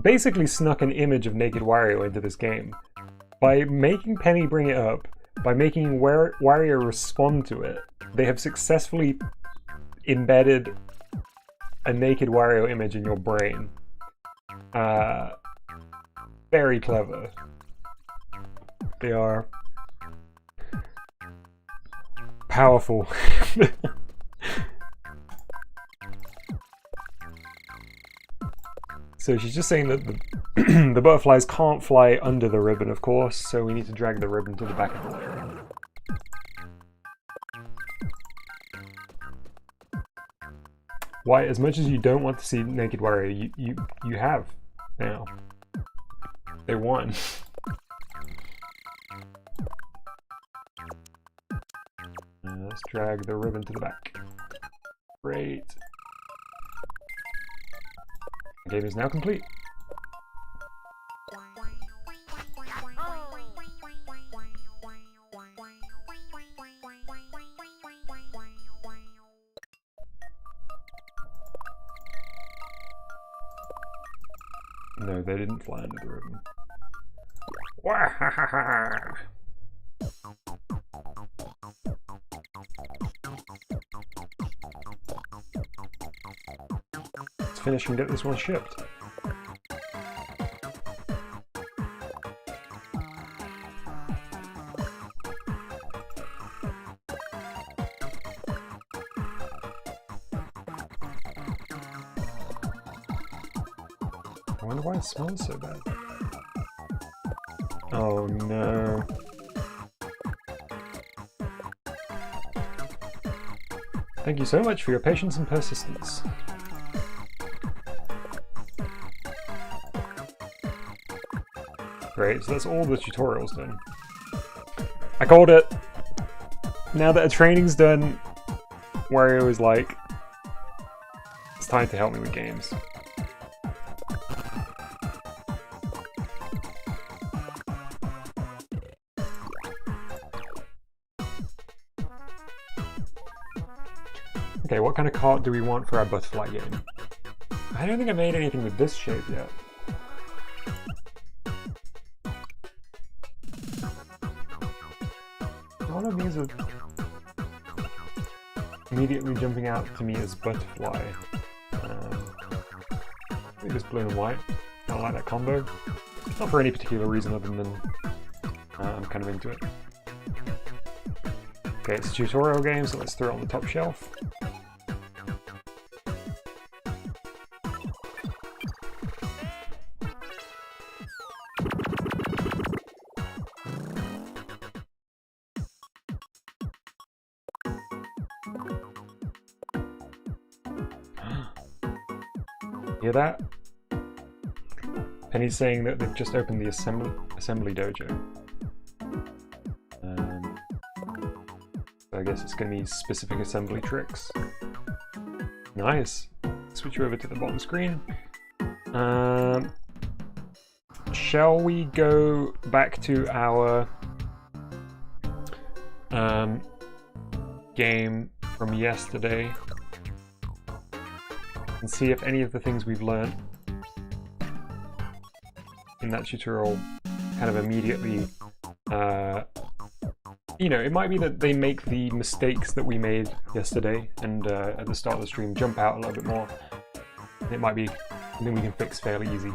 basically snuck an image of naked Wario into this game. By making Penny bring it up, by making Wario respond to it, they have successfully embedded a naked Wario image in your brain. Very clever. They are powerful. So she's just saying that the butterflies can't fly under the ribbon, of course, so we need to drag the ribbon to the back of the layer. Why, as much as you don't want to see naked Wario, you have now. They won. Let's drag the ribbon to the back. Great. The game is now complete. No, they didn't fly under the ribbon. Wahahaha. Let's finish and get this one shipped. I wonder why it smells so bad. Oh no. Thank you so much for your patience and persistence. Great, so that's all the tutorials done. I called it. Now that a training's done, Wario is like, it's time to help me with games. Okay, what kind of cart do we want for our butterfly game? I don't think I made anything with this shape yet. None of these are immediately jumping out to me as butterfly. I think it's blue and white. I don't like that combo. Not for any particular reason other than I'm kind of into it. Okay, it's a tutorial game, so let's throw it on the top shelf. Hear that? Penny's saying that they've just opened the assembly dojo. So I guess it's going to be specific assembly tricks. Nice. Switch over to the bottom screen. Shall we go back to our game from yesterday and see if any of the things we've learned in that tutorial kind of immediately, you know, it might be that they make the mistakes that we made yesterday and at the start of the stream jump out a little bit more. It might be something we can fix fairly easy.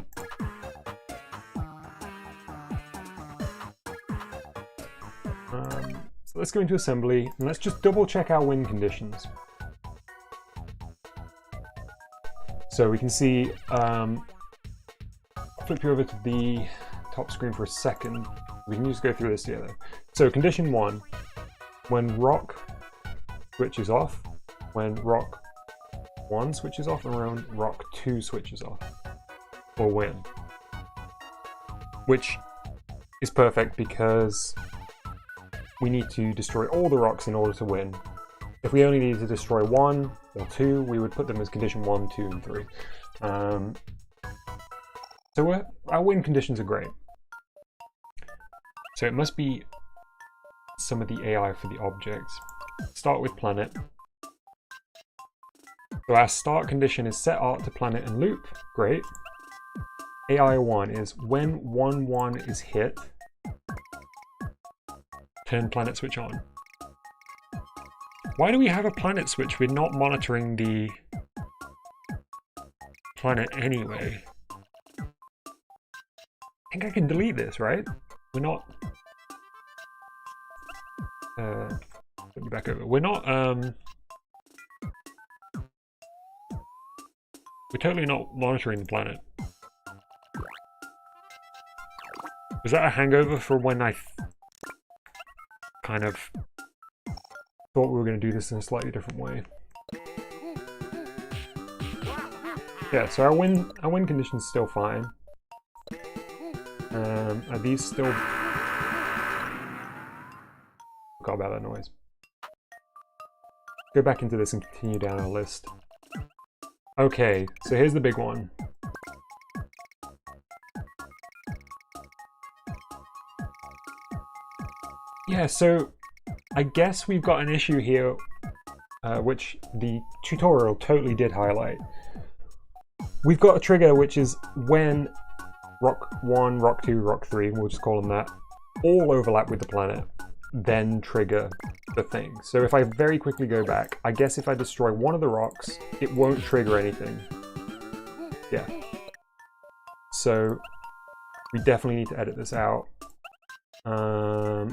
So let's go into assembly and let's just double check our win conditions. So we can see, flip you over to the top screen for a second. We can just go through this together. So condition 1, when rock switches off, when rock 1 switches off, and when rock 2 switches off, we'll win. Which is perfect because we need to destroy all the rocks in order to win. If we only needed to destroy 1 or 2, we would put them as condition 1, 2, and 3. So our win conditions are great. So it must be some of the AI for the objects. Start with planet. So our start condition is set art to planet and loop. Great. AI 1 is when 1, 1 is hit, turn planet switch on. Why do we have a planet switch? We're not monitoring the planet anyway. I think I can delete this, right? We're not... put you back over. We're not... we're totally not monitoring the planet. Was that a hangover for when I kind of thought we were going to do this in a slightly different way? Yeah, so our win condition's still fine. Are these still... Forgot about that noise. Go back into this and continue down our list. Okay, so here's the big one. Yeah, so I guess we've got an issue here, which the tutorial totally did highlight. We've got a trigger which is when rock 1, rock 2, rock 3, we'll just call them that, all overlap with the planet, then trigger the thing. So if I very quickly go back, I guess if I destroy one of the rocks, it won't trigger anything. Yeah. So we definitely need to edit this out. Oh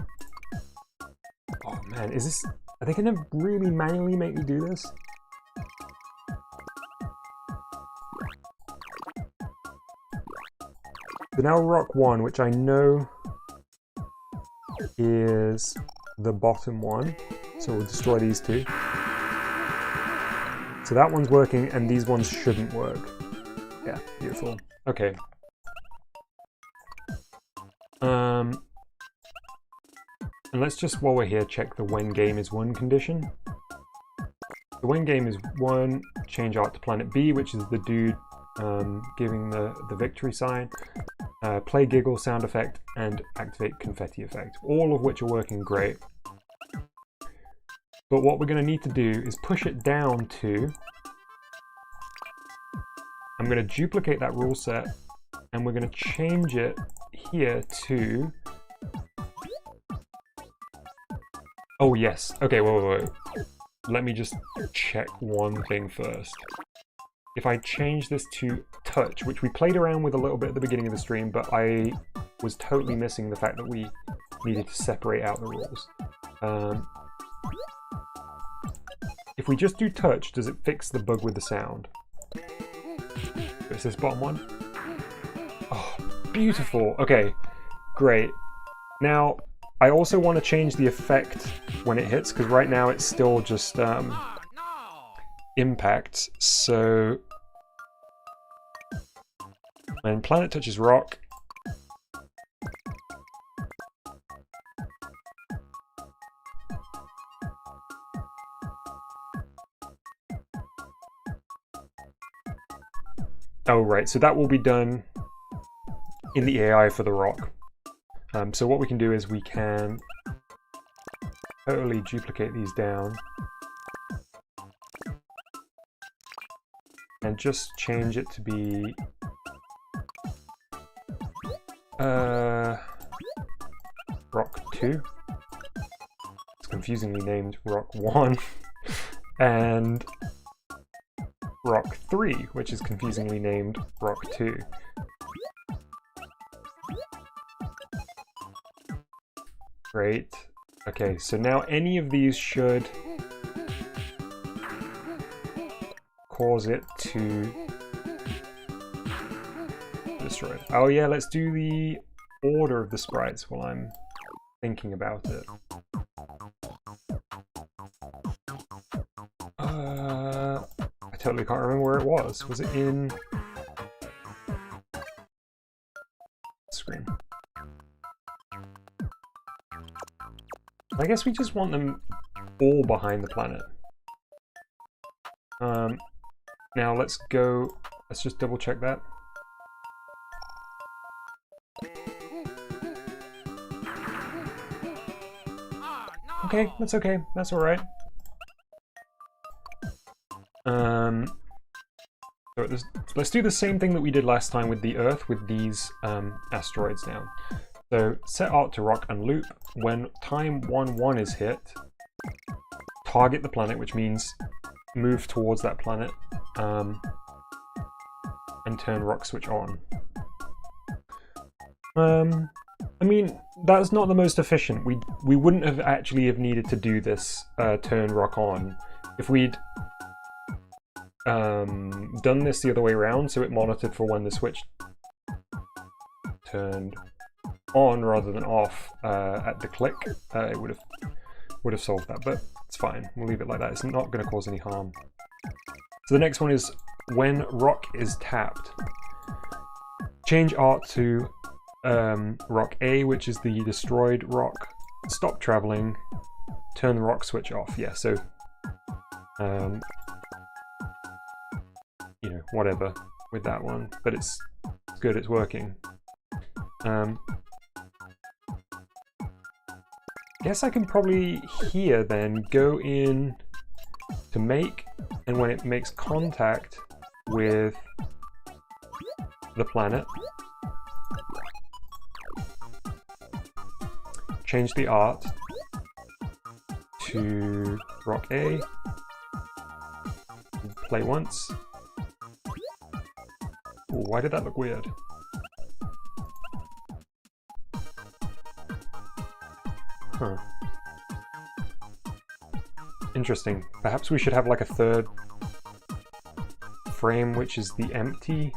man, is this... Are they gonna really manually make me do this? So now rock 1, which I know is the bottom one, so we'll destroy these two. So that one's working, and these ones shouldn't work. Yeah, beautiful. Okay. And let's just, while we're here, check the when game is 1 condition. The when game is 1, change art to planet B, which is the dude giving the victory sign. Play giggle sound effect and activate confetti effect, all of which are working great. But what we're going to need to do is push it down to... I'm going to duplicate that rule set, and we're going to change it here to... Oh yes, okay, wait. Let me just check one thing first. If I change this to touch, which we played around with a little bit at the beginning of the stream, but I was totally missing the fact that we needed to separate out the rules. If we just do touch, does it fix the bug with the sound? Is this bottom one? Oh, beautiful. Okay, great. Now, I also want to change the effect when it hits, because right now it's still just impact. So when planet touches rock, oh right, so that will be done in the AI for the rock. So what we can do is we can totally duplicate these down and just change it to be rock 2. It's confusingly named rock 1 and rock 3, which is confusingly named rock 2. Great. Okay, so now any of these should cause it to destroy it. Oh yeah, let's do the order of the sprites while I'm thinking about it. I totally can't remember where it was. Was it in screen? I guess we just want them all behind the planet. Now let's just double check that. Okay, that's okay, that's alright. So let's do the same thing that we did last time with the Earth with these asteroids now. So set art to rock and loop. When time 1-1 is hit, target the planet, which means move towards that planet, and turn rock switch on. I mean, that's not the most efficient. We wouldn't have actually have needed to do this turn rock on if we'd done this the other way around, so it monitored for when the switch turned on rather than off at the click. It would have solved that, but it's fine. We'll leave it like that. It's not going to cause any harm. So the next one is when rock is tapped. Change art to rock A, which is the destroyed rock. Stop traveling. Turn the rock switch off. Yeah, so you know, whatever with that one, but it's good. It's working. Guess I can probably here then go in to make, and when it makes contact with the planet, change the art to rock A, play once. Ooh, why did that look weird? Huh. Interesting. Perhaps we should have like a third frame, which is the empty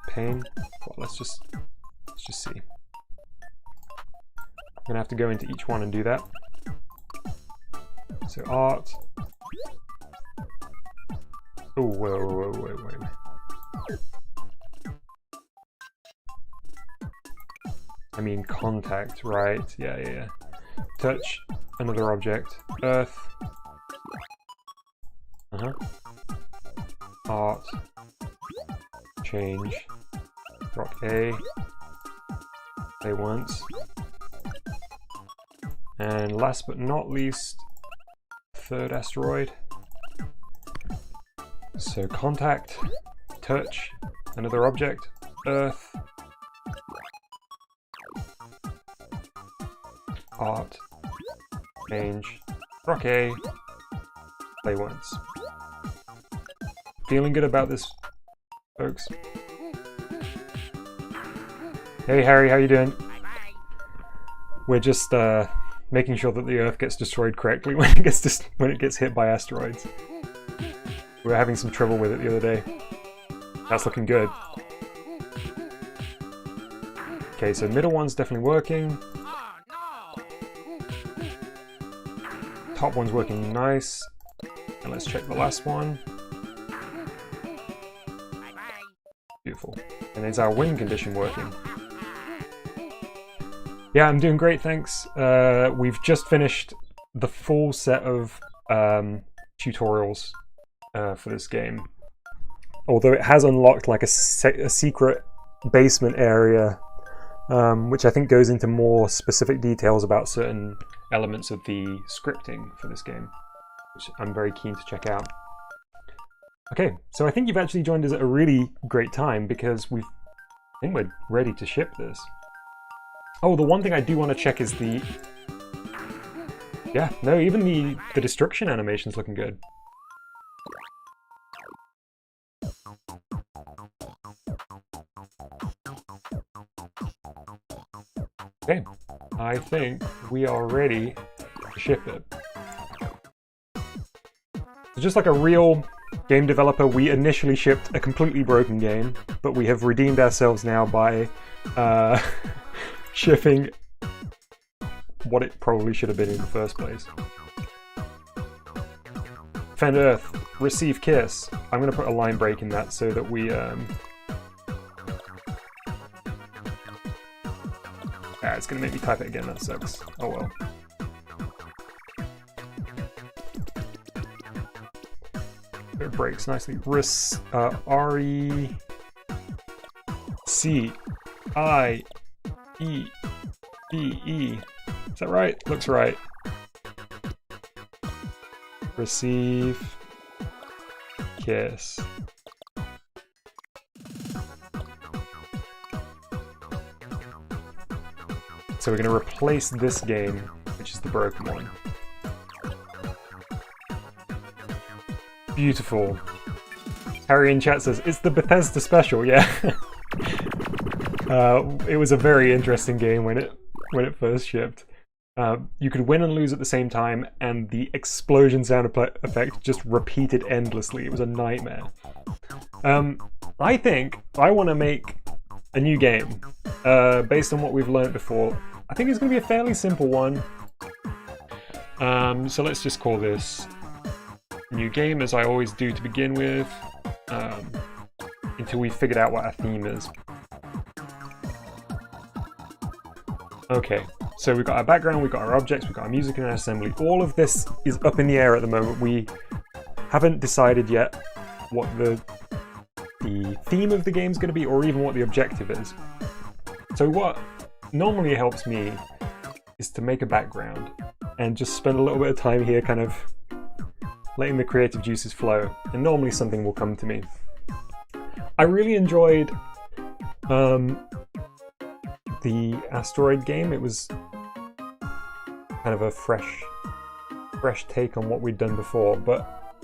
pane. Well, let's just see. I'm gonna have to go into each one and do that. So art. Oh, wait. I mean contact, right? Yeah. Touch, another object. Earth. Art. Change. Rock A. Play once. And last but not least, third asteroid. So contact, touch, another object, Earth, art, change, rock A, play once. Feeling good about this, folks? Hey Harry, how you doing? We're just making sure that the Earth gets destroyed correctly when it gets hit by asteroids. We were having some trouble with it the other day. That's looking good. Okay, so middle one's definitely working. Top one's working nice. And let's check the last one. Beautiful. And is our win condition working? Yeah, I'm doing great, thanks. We've just finished the full set of tutorials for this game. Although it has unlocked like a secret basement area, which I think goes into more specific details about certain elements of the scripting for this game, which I'm very keen to check out. Okay, so I think you've actually joined us at a really great time because I think we're ready to ship this. Oh, the one thing I do want to check is the... Yeah, no, even the destruction animation's looking good. Okay, I think we are ready to ship it. So just like a real game developer, we initially shipped a completely broken game, but we have redeemed ourselves now by shipping what it probably should have been in the first place. Defend Earth, receive Kiss. I'm going to put a line break in that so that we... it's going to make me type it again, that sucks. Oh well. It breaks nicely. R-E-C-I-E-B-E. Is that right? Looks right. Receive Kiss. So we're going to replace this game, which is the broken one. Beautiful. Harry in chat says, it's the Bethesda special, yeah. It was a very interesting game when it first shipped. You could win and lose at the same time, and the explosion sound effect just repeated endlessly. It was a nightmare. I think I want to make a new game based on what we've learned before. I think it's going to be a fairly simple one. So let's just call this new game, as I always do to begin with, until we've figured out what our theme is. Okay, so we've got our background, we've got our objects, we've got our music and our assembly. All of this is up in the air at the moment. We haven't decided yet what the theme of the game is going to be, or even what the objective is. So what normally helps me is to make a background and just spend a little bit of time here kind of letting the creative juices flow, and normally something will come to me. I really enjoyed the the asteroid game. It was kind of a fresh take on what we'd done before, but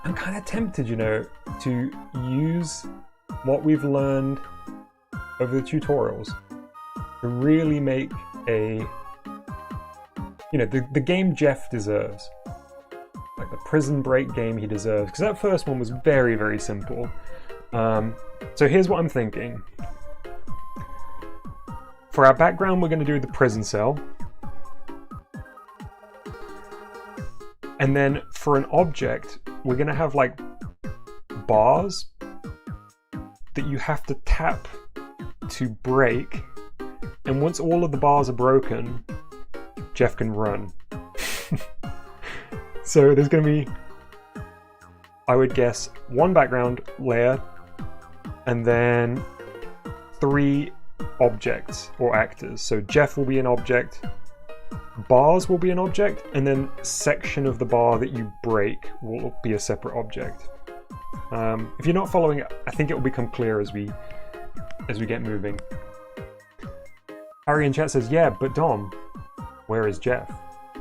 I'm kind of tempted, you know, to use what we've learned over the tutorials to really make a, you know, the game Jeff deserves. Like the prison break game he deserves, because that first one was very, very simple. So here's what I'm thinking. For our background, we're going to do the prison cell. And then for an object, we're going to have like bars that you have to tap to break. And once all of the bars are broken, Jeff can run. So there's going to be, I would guess, one background layer and then 3 objects or actors. So Jeff will be an object, bars will be an object, and then section of the bar that you break will be a separate object. If you're not following it, I think it will become clear as we get moving. Harry in chat says, yeah, but Dom, where is Jeff?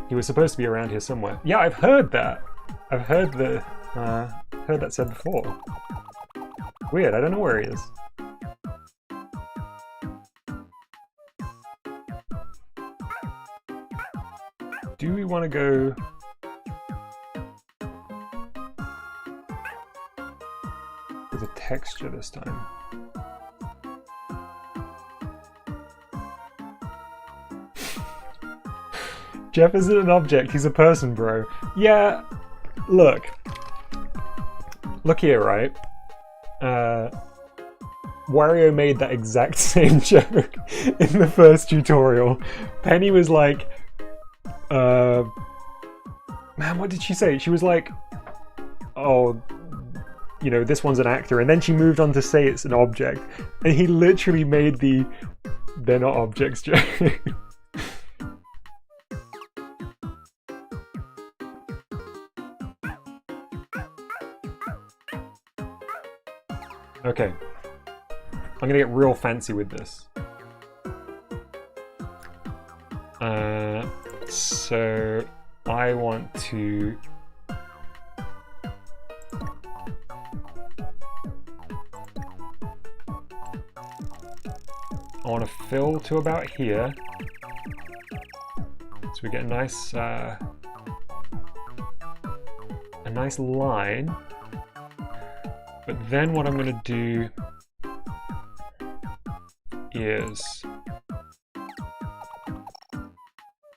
He was supposed to be around here somewhere. Yeah, I've heard that. I've heard that said before. Weird, I don't know where he is. Do we want to go... with a texture this time? Jeff isn't an object, he's a person, bro. Yeah, look here, right? Wario made that exact same joke in the first tutorial. Penny was like, man, what did she say? She was like, oh, you know, this one's an actor, and then she moved on to say it's an object, and he literally made the they're not objects joke. Okay, I'm gonna get real fancy with this. So I want to fill to about here, so we get a nice line. But then what I'm going to do is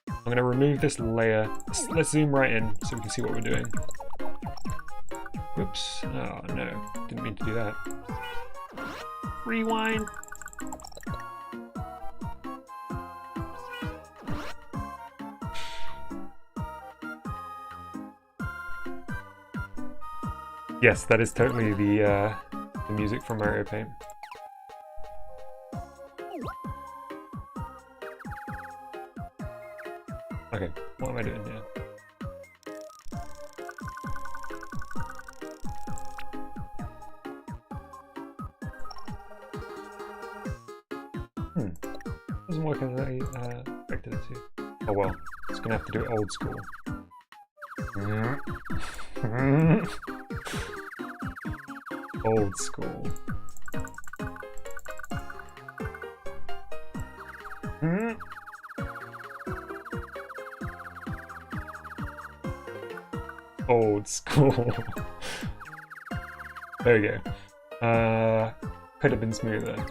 I'm going to remove this layer. Let's zoom right in so we can see what we're doing. Whoops. Oh no, didn't mean to do that. Rewind. Yes, that is totally the music from Mario Paint. Okay, what am I doing here? Doesn't work as I expected it to. Oh well, it's gonna have to do it old school. Old school. Old school. There we go. Could have been smoother.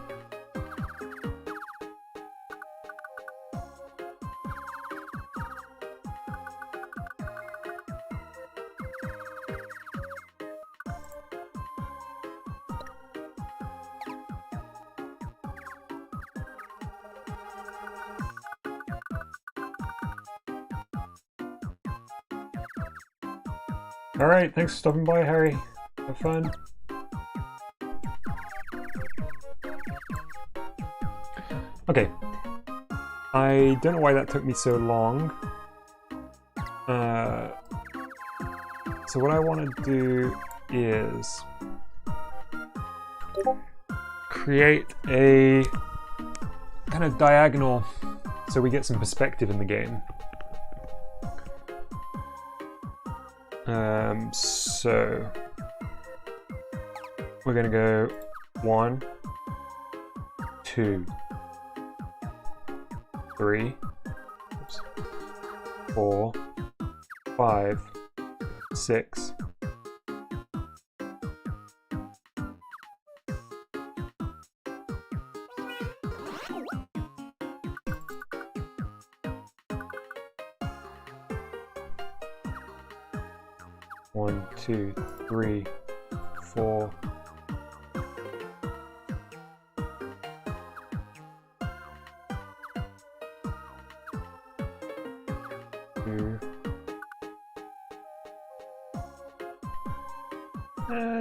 Alright, thanks for stopping by, Harry. Have fun. Okay. I don't know why that took me so long. So what I want to do is create a kind of diagonal so we get some perspective in the game. So we're gonna go 1, 2, 3, 4, 5, 6. One, two, three, 4.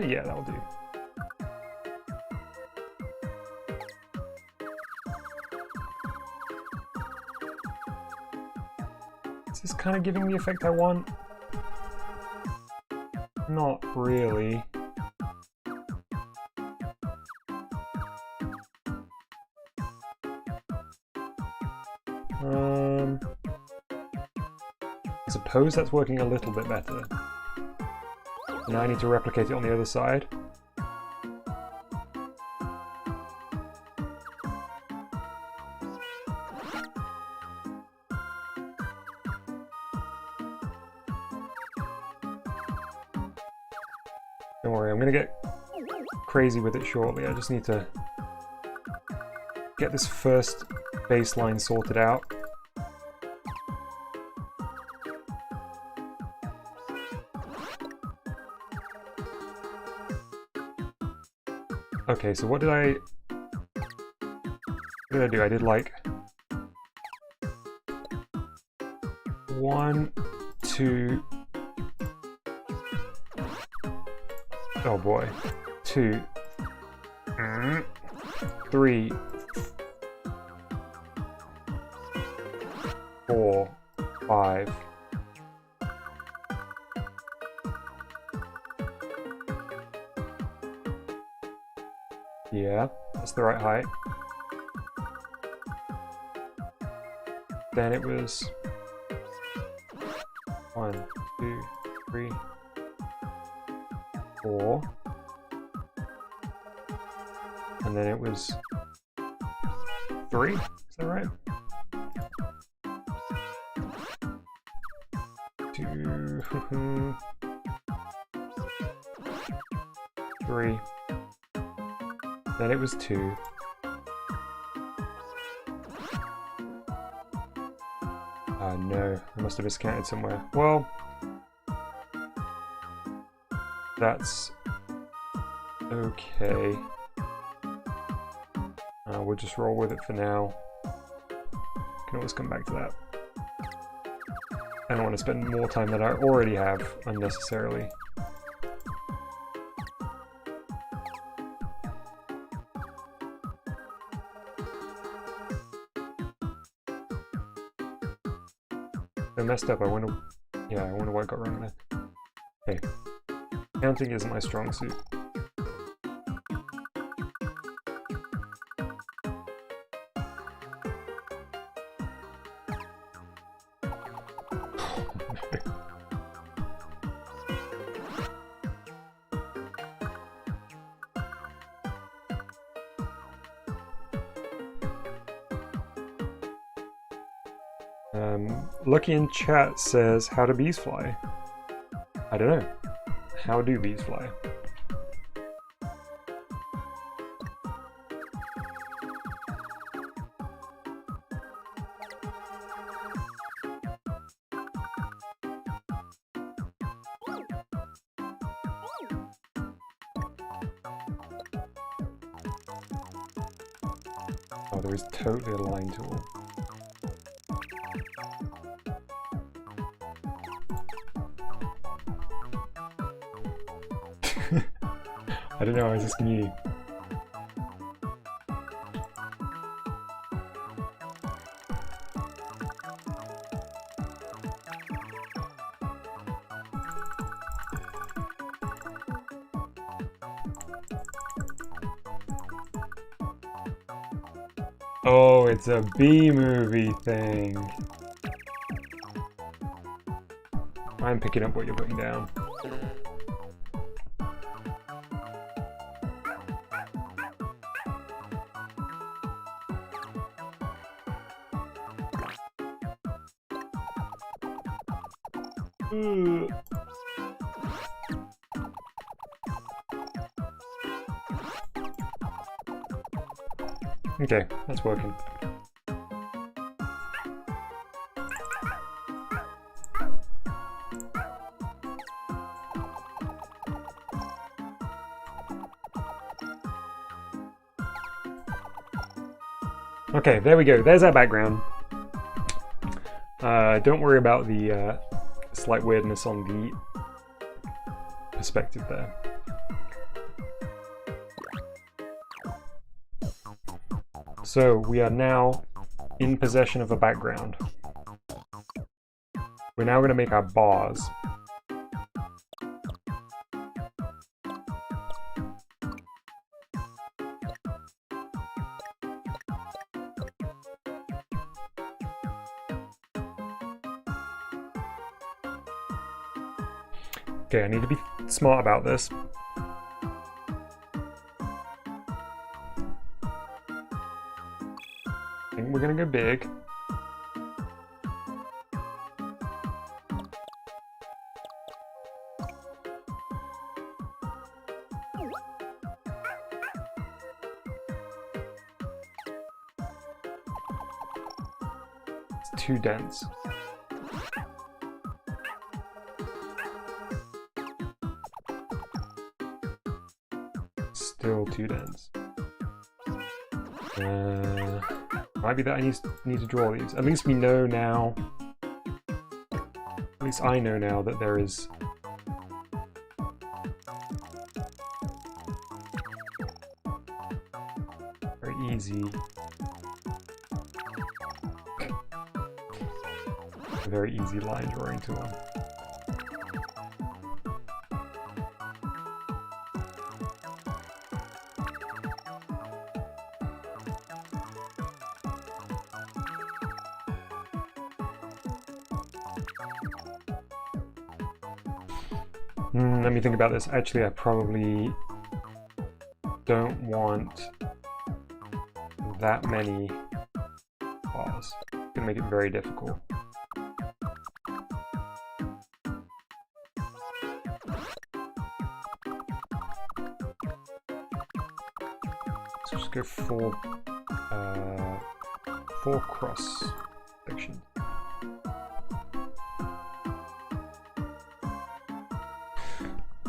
Yeah, that'll do. Is this kind of giving the effect I want? Not really. I suppose that's working a little bit better. Now I need to replicate it on the other side. Don't worry, I'm gonna get crazy with it shortly. I just need to get this first baseline sorted out. Okay, so what did I do? I did like 1, 2. Oh boy. 2, 3, 4, 5. Yeah, that's the right height. Then it was 1, 2, 3, 4. And then it was 3, is that right? 2, 3. Then it was 2. Oh no, I must have miscounted somewhere. Well, that's okay. We'll just roll with it for now. Can always come back to that. I don't want to spend more time than I already have unnecessarily. I messed up. I wonder what got wrong there. Okay. Counting isn't my strong suit. Lucky in chat says, how do bees fly? I don't know. How do bees fly? Oh, there is totally a line tool. I don't know, I was asking you. Oh, it's a B-movie thing. I'm picking up what you're putting down. Okay, that's working. Okay, there we go. There's our background. Don't worry about the slight weirdness on the perspective there. So we are now in possession of a background. We're now going to make our bars. Okay, I need to be smart about this. I think we're gonna go big. It's too dense. Still too dense. Might be that I need to draw these. At least we know now. At least I know now that there is very easy, a very easy line drawing tool. Let me think about this. Actually, I probably don't want that many bars. It's gonna make it very difficult. So just go for 4 cross sections.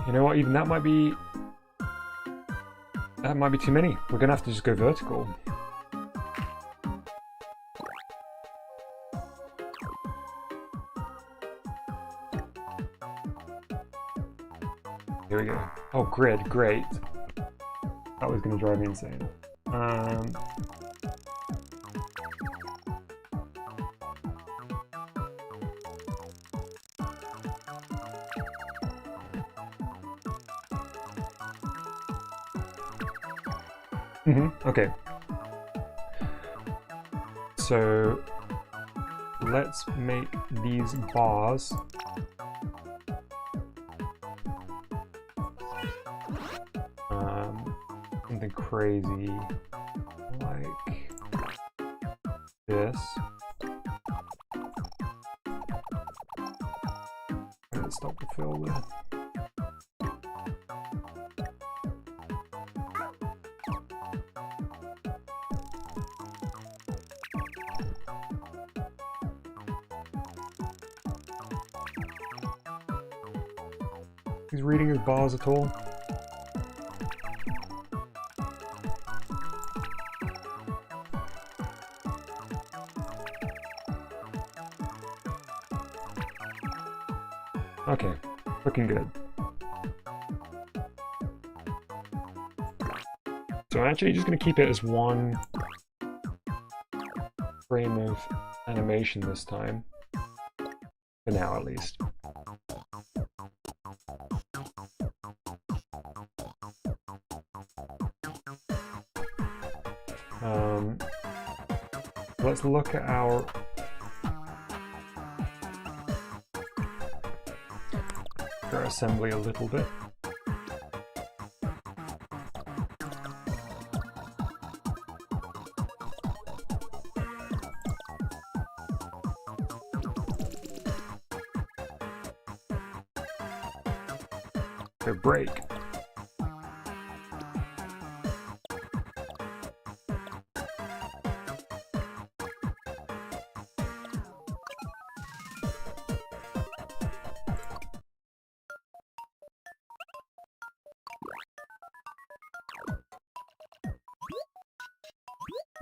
You know what, even that might be too many. We're gonna have to just go vertical. Here we go. Oh, grid, great. That was gonna drive me insane. Okay. So let's make these bars something crazy like this. Let's stop the fill there. He's reading his bars at all. Okay, looking good. So I'm actually just going to keep it as one frame of animation this time. For now, at least. Let's look at our assembly a little bit. So break.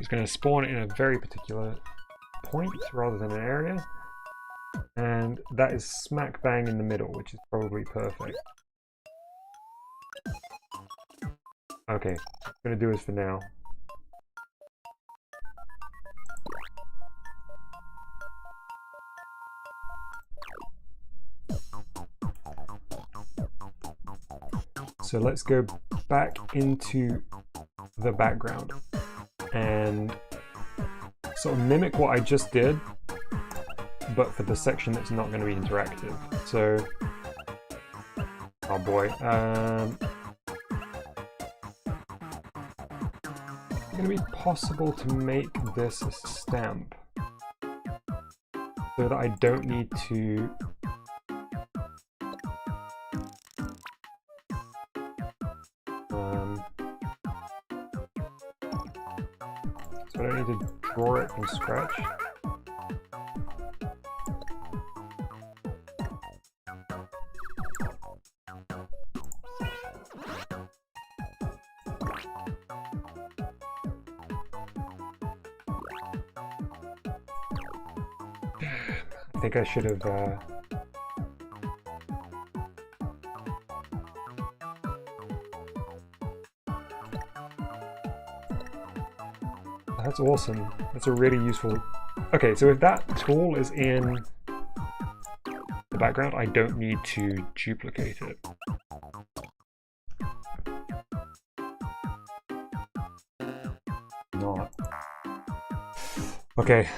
It's going to spawn in a very particular point rather than an area, and that is smack bang in the middle, which is probably perfect. Okay, I'm going to do this for now. So let's go back into the background and sort of mimic what I just did, but for the section that's not going to be interactive. So, oh boy, it's going to be possible to make this a stamp so that I don't need to so I don't need to draw it from scratch. I think I should have that's awesome. That's a really useful... Okay, so if that tool is in the background, I don't need to duplicate it. Not. Okay.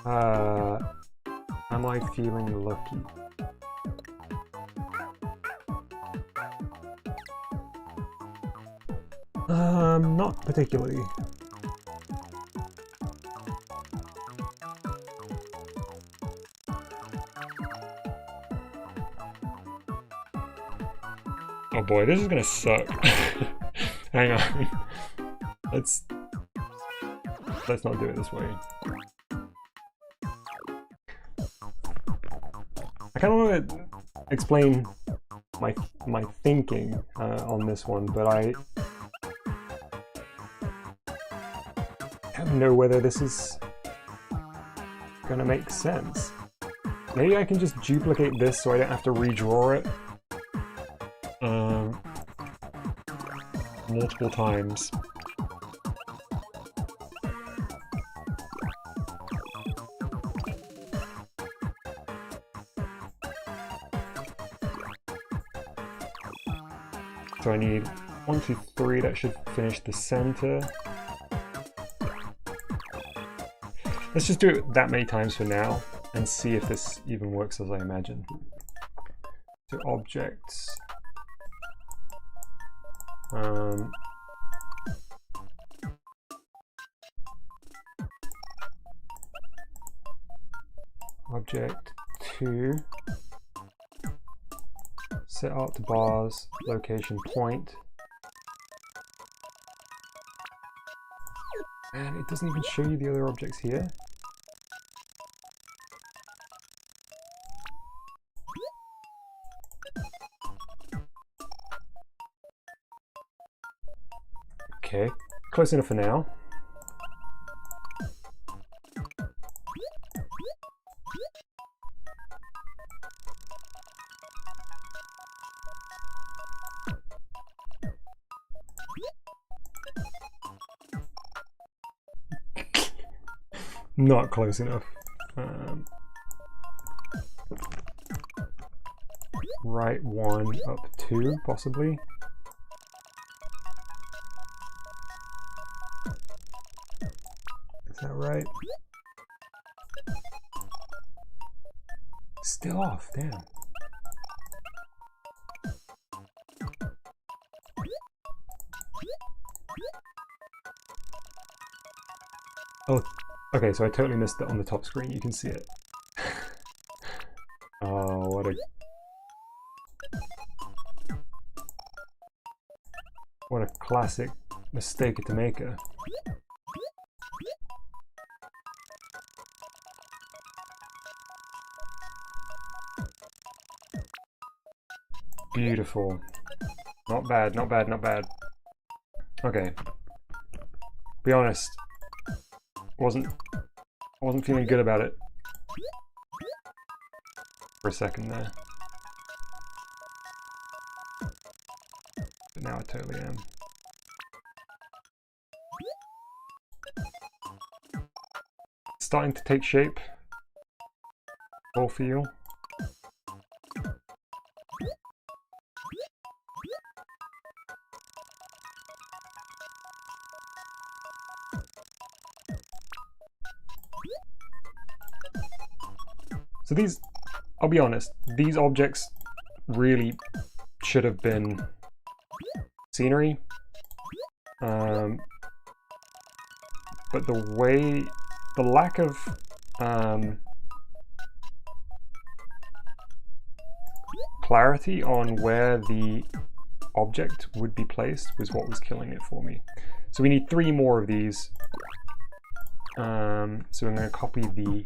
Am I feeling lucky? Not particularly. Oh boy, this is gonna suck. Hang on. Let's not do it this way. I kind of want to explain my thinking on this one, but I don't know whether this is gonna make sense. Maybe I can just duplicate this so I don't have to redraw it multiple times. So I need 1, 2, 3, that should finish the center. Let's just do it that many times for now and see if this even works as I imagine. So objects. Object 2. Set alt to bars, location point. And it doesn't even show you the other objects here. Okay, close enough for now. Not close enough. Right 1 up 2, possibly. that right? Still off, damn. Oh, okay, so I totally missed it on the top screen. You can see it. Oh, what a classic mistake to make. Beautiful. Not bad, not bad, not bad. Okay. Be honest. I wasn't feeling good about it for a second there. But now I totally am. It's starting to take shape. All feel. So these, I'll be honest, these objects really should have been scenery. But the lack of clarity on where the object would be placed was what was killing it for me. So we need 3 more of these. So I'm going to copy the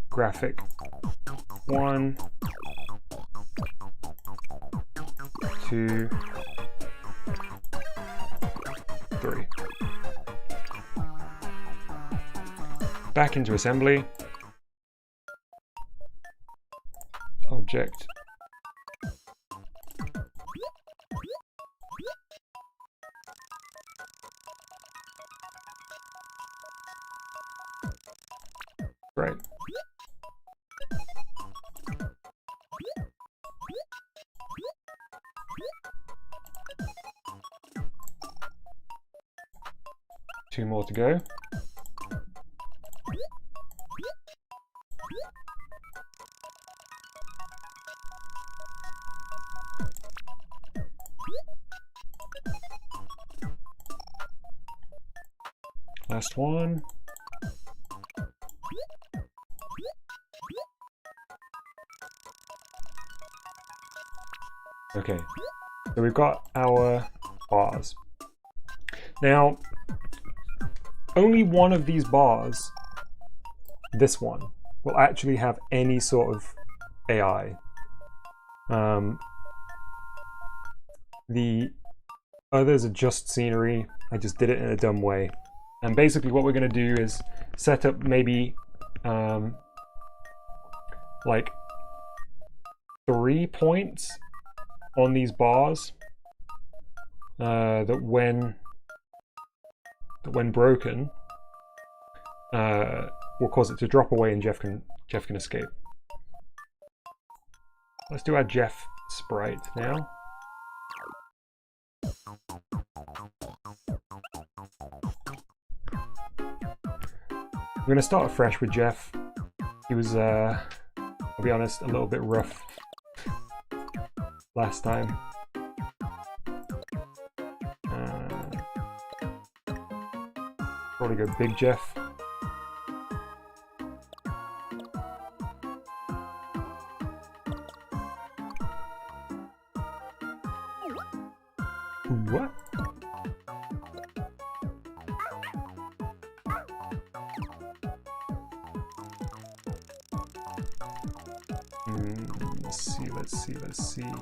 graphic 1, 2, 3. Back into assembly. Object. Right. Two more to go. Last one. Okay, so we've got our bars. Now, only one of these bars, this one, will actually have any sort of AI. The others are just scenery. I just did it in a dumb way. And basically what we're going to do is set up maybe like 3 points on these bars that when broken will cause it to drop away and Jeff can escape. Let's do our Jeff sprite now. I'm going to start afresh with Jeff. He was, I'll be honest, a little bit rough last time. Probably go Big Jeff. What? Let's see. I'm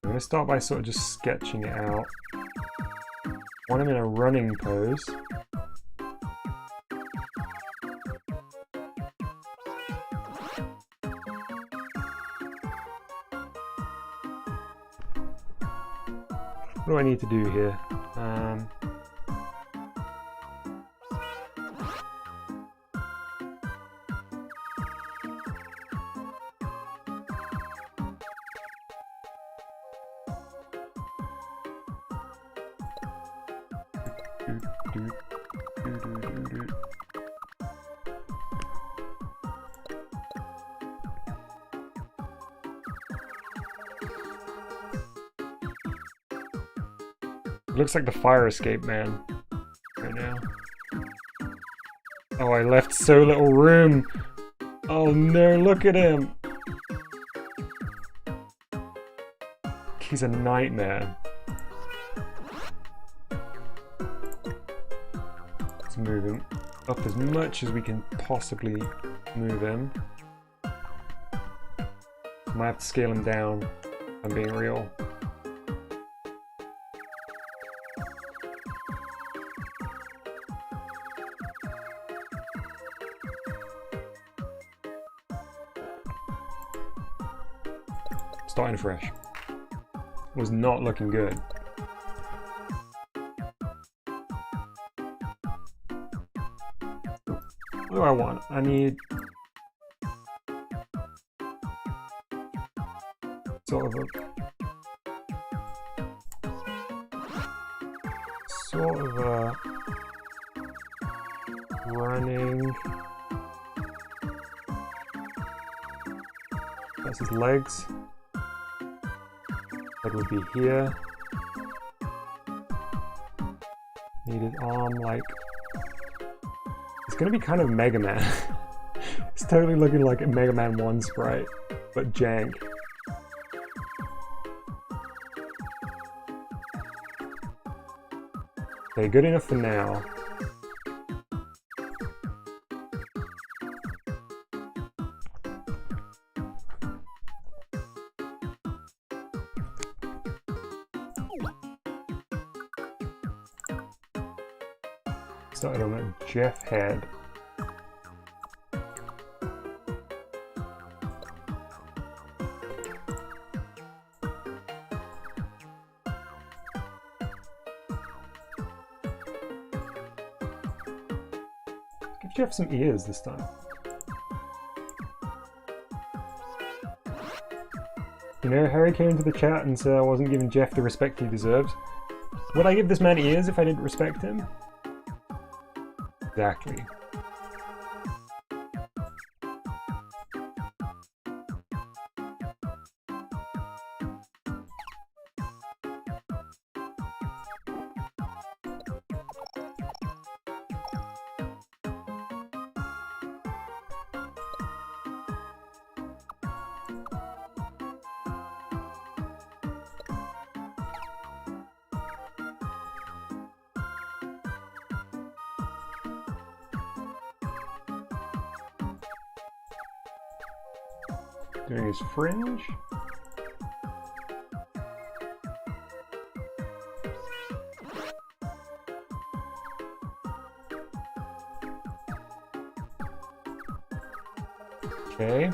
going to start by sort of just sketching it out. Want him in a running pose. What do I need to do here? Looks like the fire escape man right now. Oh, I left so little room. Oh no, look at him. He's a nightmare. Let's move him up as much as we can possibly move him. Might have to scale him down, if I'm being real. Starting fresh. Was not looking good. What do I want? I need sort of a running. That's his legs. Head would be here. Need his arm like. It's gonna be kind of Mega Man. It's totally looking like a Mega Man 1 sprite, but jank. Okay, good enough for now. Started on that Jeff head. Give Jeff some ears this time. You know, Harry came into the chat and said I wasn't giving Jeff the respect he deserves. Would I give this man ears if I didn't respect him? Exactly. Doing his fringe. Okay.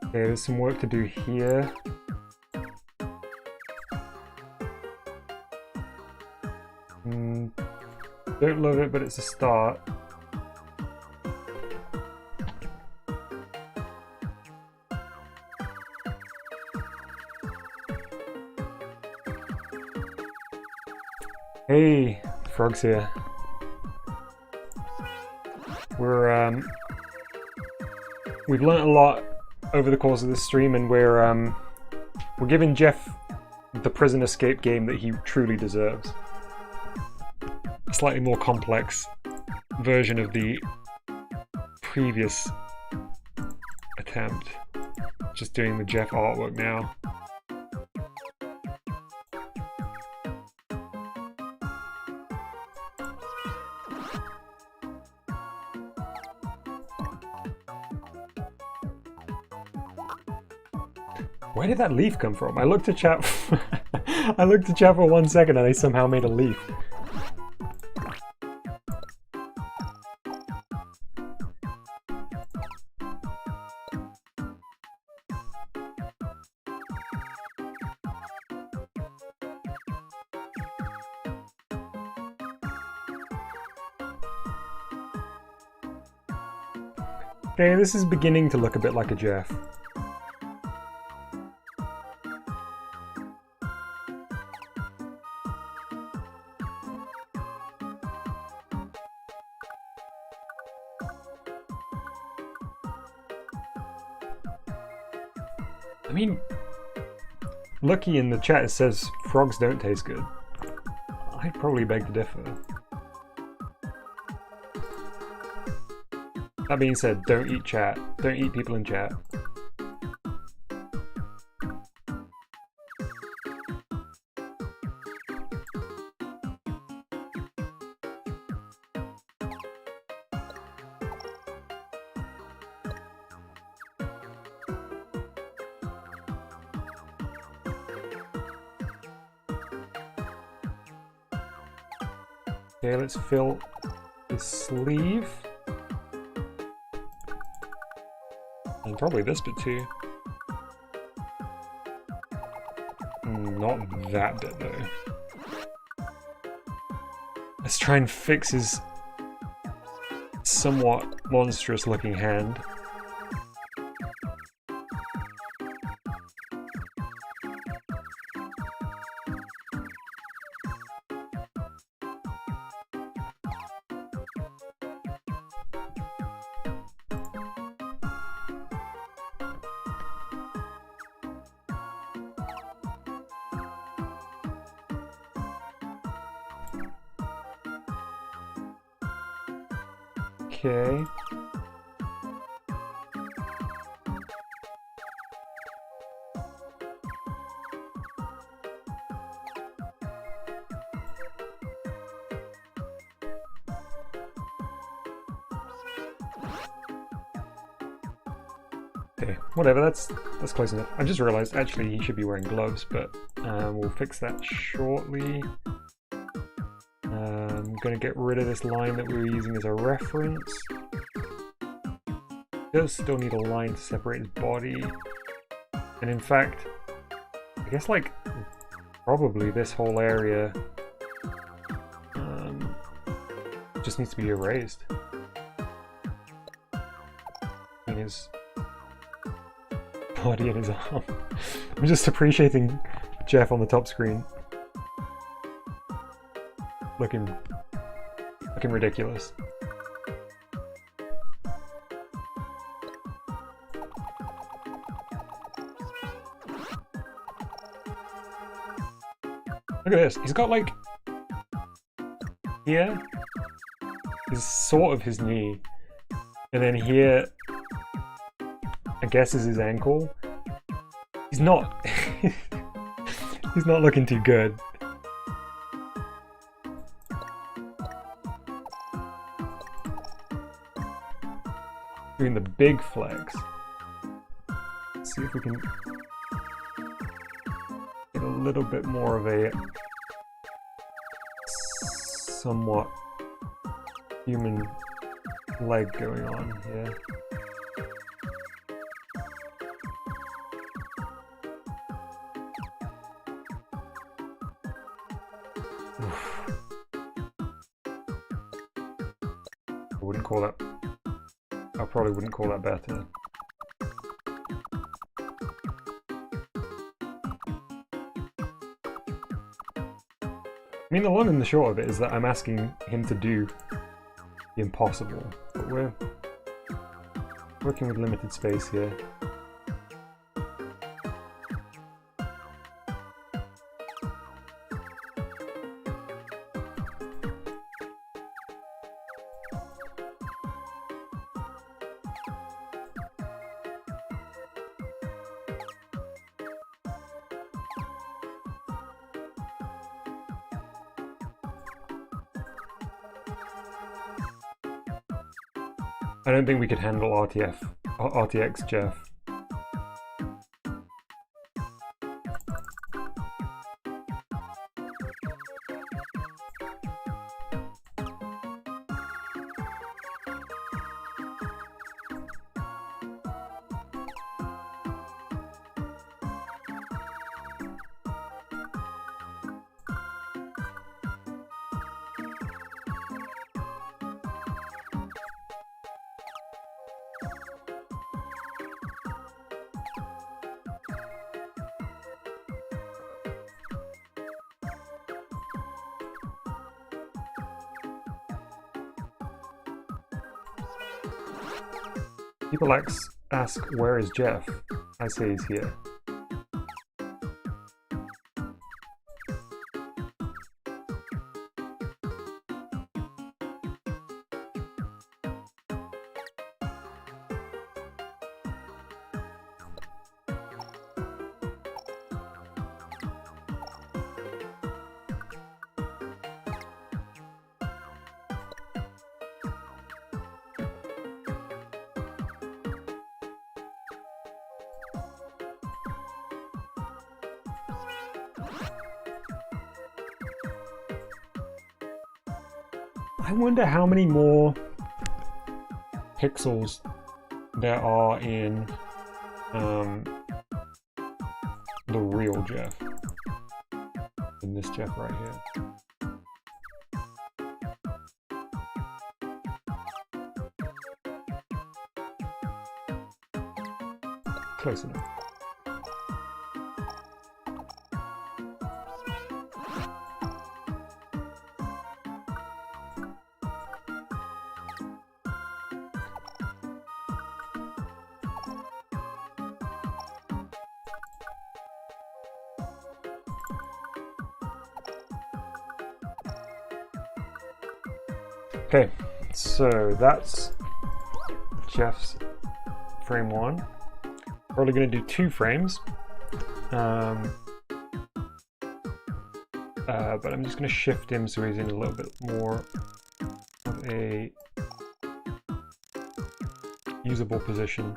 Okay, there's some work to do here. Don't love it, but it's a start. Hey, Frog's here. We've learnt a lot over the course of this stream, and we're giving Jeff the prison escape game that he truly deserves. A slightly more complex version of the previous attempt. Just doing the Jeff artwork now. Where did that leaf come from? I looked at chat. I looked at chat for 1 second and they somehow made a leaf. Okay, this is beginning to look a bit like a Jeff. I mean, Lucky in the chat says frogs don't taste good. I'd probably beg to differ. That being said, don't eat chat. Don't eat people in chat. Okay, let's fill the sleeve. And probably this bit too. Not that bit though. Let's try and fix his somewhat monstrous looking hand. Okay. Okay, whatever, that's close enough. I just realized actually he should be wearing gloves, but we'll fix that shortly. I'm gonna get rid of this line that we were using as a reference. Does still need a line to separate his body. And in fact, I guess like probably this whole area just needs to be erased. In his body and his arm. I'm just appreciating Jeff on the top screen. Looking ridiculous. Look at this. He's got like here is sort of his knee, and then here I guess is his ankle. He's not he's not looking too good. Doing the big flex. Let's see if we can get a little bit more of a somewhat human leg going on here. I wouldn't call that. I probably wouldn't call that better. I mean, the long and the short of it is that I'm asking him to do the impossible, but we're working with limited space here. I don't think we could handle RTX Jeff. People ask, where is Jeff? I say he's here. I wonder how many more pixels there are in the real Jeff than this Jeff right here. Close enough. Okay, so that's Jeff's frame 1. Probably going to do 2 frames, but I'm just going to shift him so he's in a little bit more of a usable position.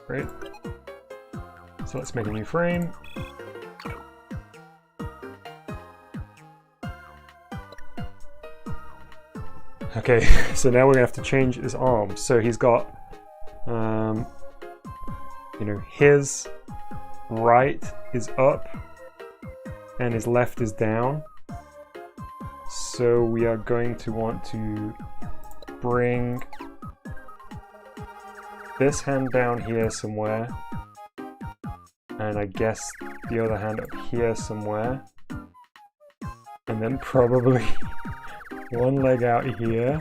Great. So let's make a new frame. Okay, so now we're gonna have to change his arm. So he's got, you know, his right is up and his left is down. So we are going to want to bring this hand down here somewhere. And I guess the other hand up here somewhere. And then probably one leg out here.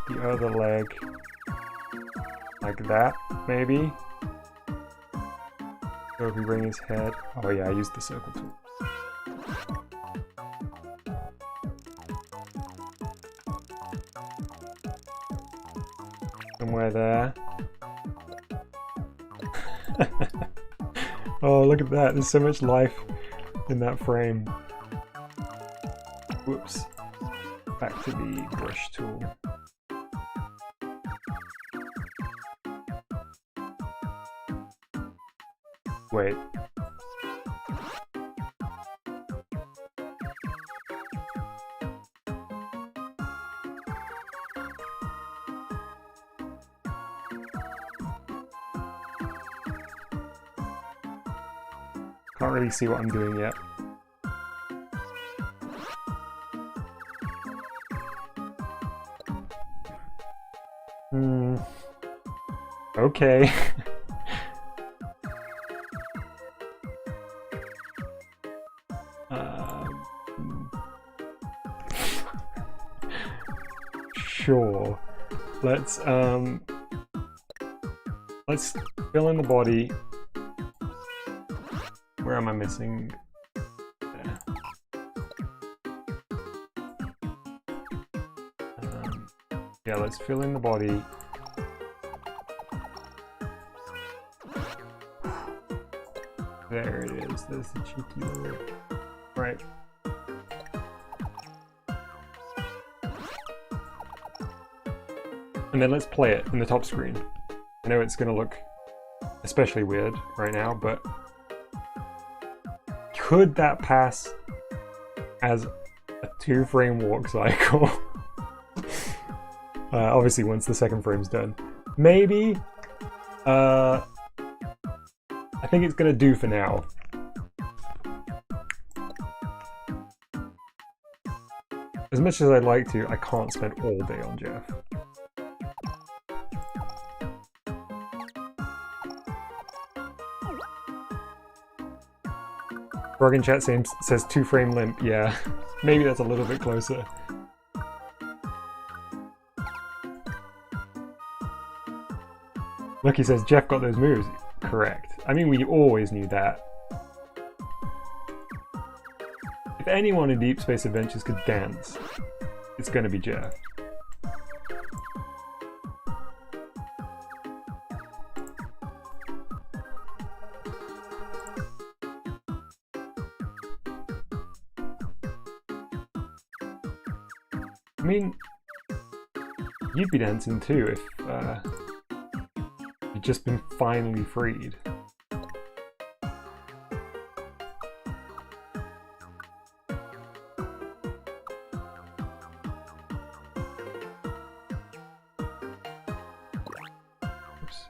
The other leg like that, maybe. So if we bring his head... Oh yeah, I used the circle tool. Somewhere there. Oh, look at that. There's so much life in that frame. Whoops. Back to the brush tool. Wait. Can't really see what I'm doing yet. Okay. Sure. Let's fill in the body. Where am I missing? There. Yeah, let's fill in the body. There it is. There's the cheeky little... Right. And then let's play it in the top screen. I know it's going to look especially weird right now, but could that pass as a 2-frame walk cycle? Obviously once the second frame's done. Maybe. I think it's going to do for now. As much as I'd like to, I can't spend all day on Jeff. Frog in chat says 2-frame limp. Yeah, maybe that's a little bit closer. Lucky says Jeff got those moves. Correct. I mean, we always knew that. If anyone in Deep Space Adventures could dance, it's gonna be Jeff. I mean, you'd be dancing too if you'd just been finally freed. Oops.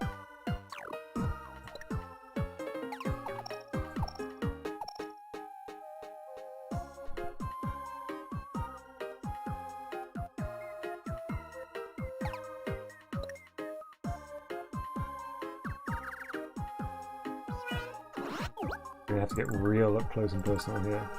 We have to get real up close and personal here.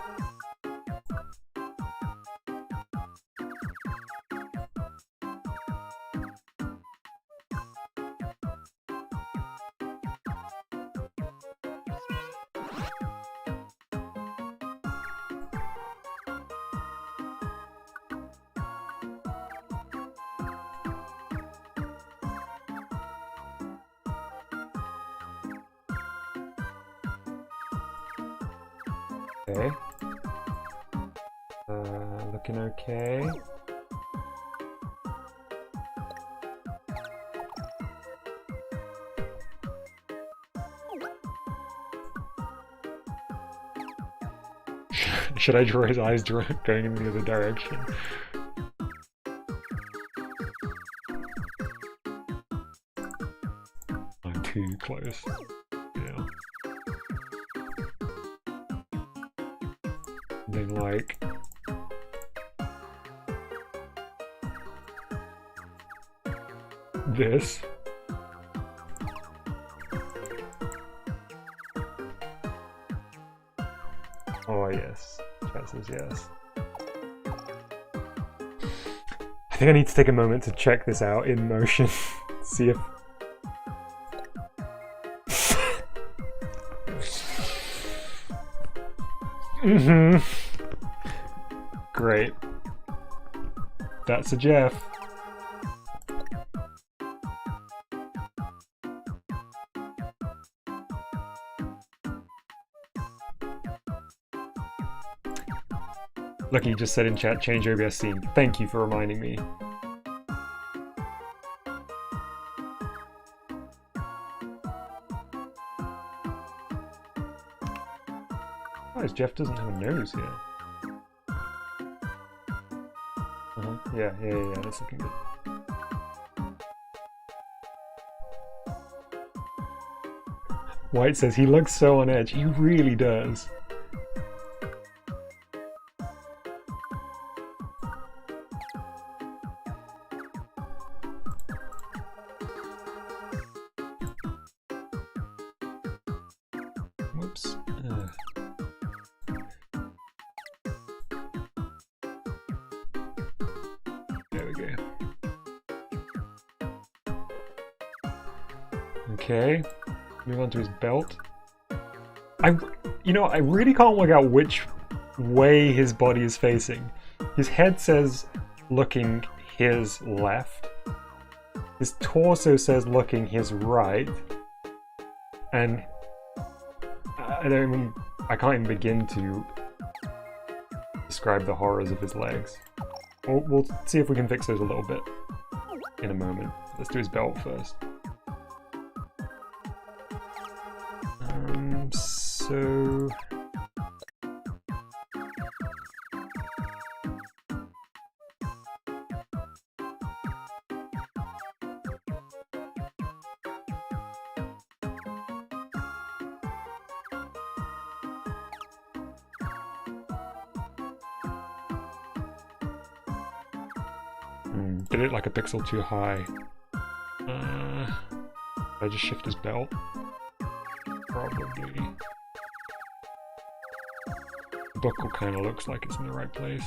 Okay. Looking okay. Should I draw his eyes going in the other direction? I'm too close. Yeah. Then like this. Oh yes, chat says yes. I think I need to take a moment to check this out in motion. See if Great. That's a Jeff. Lucky just said in chat, change OBS scene. Thank you for reminding me. Oh, Jeff doesn't have a nose here. Yeah, that's looking good. White says he looks so on edge. He really does. Whoops. There we go. Okay. Move on to his belt. I really can't work out which way his body is facing. His head says looking his left. His torso says looking his right. And I can't even begin to describe the horrors of his legs. We'll see if we can fix those a little bit in a moment. Let's do his belt first. So... Did it like a pixel too high. Did I just shift his belt? Probably. buckle kind of looks like it's in the right place.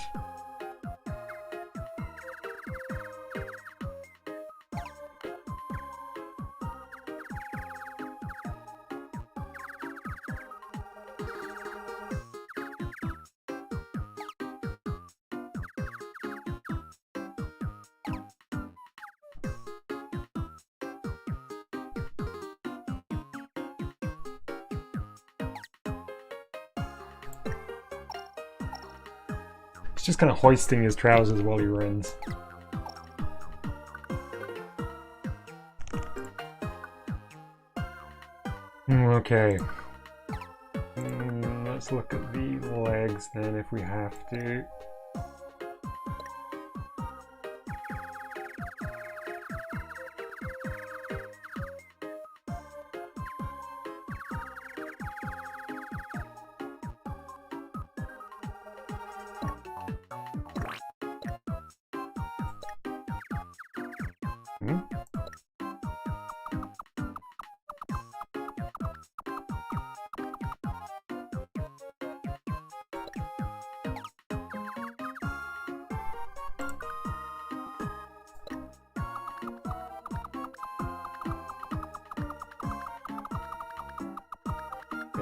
He's just kind of hoisting his trousers while he runs. Okay. Let's look at the legs then if we have to.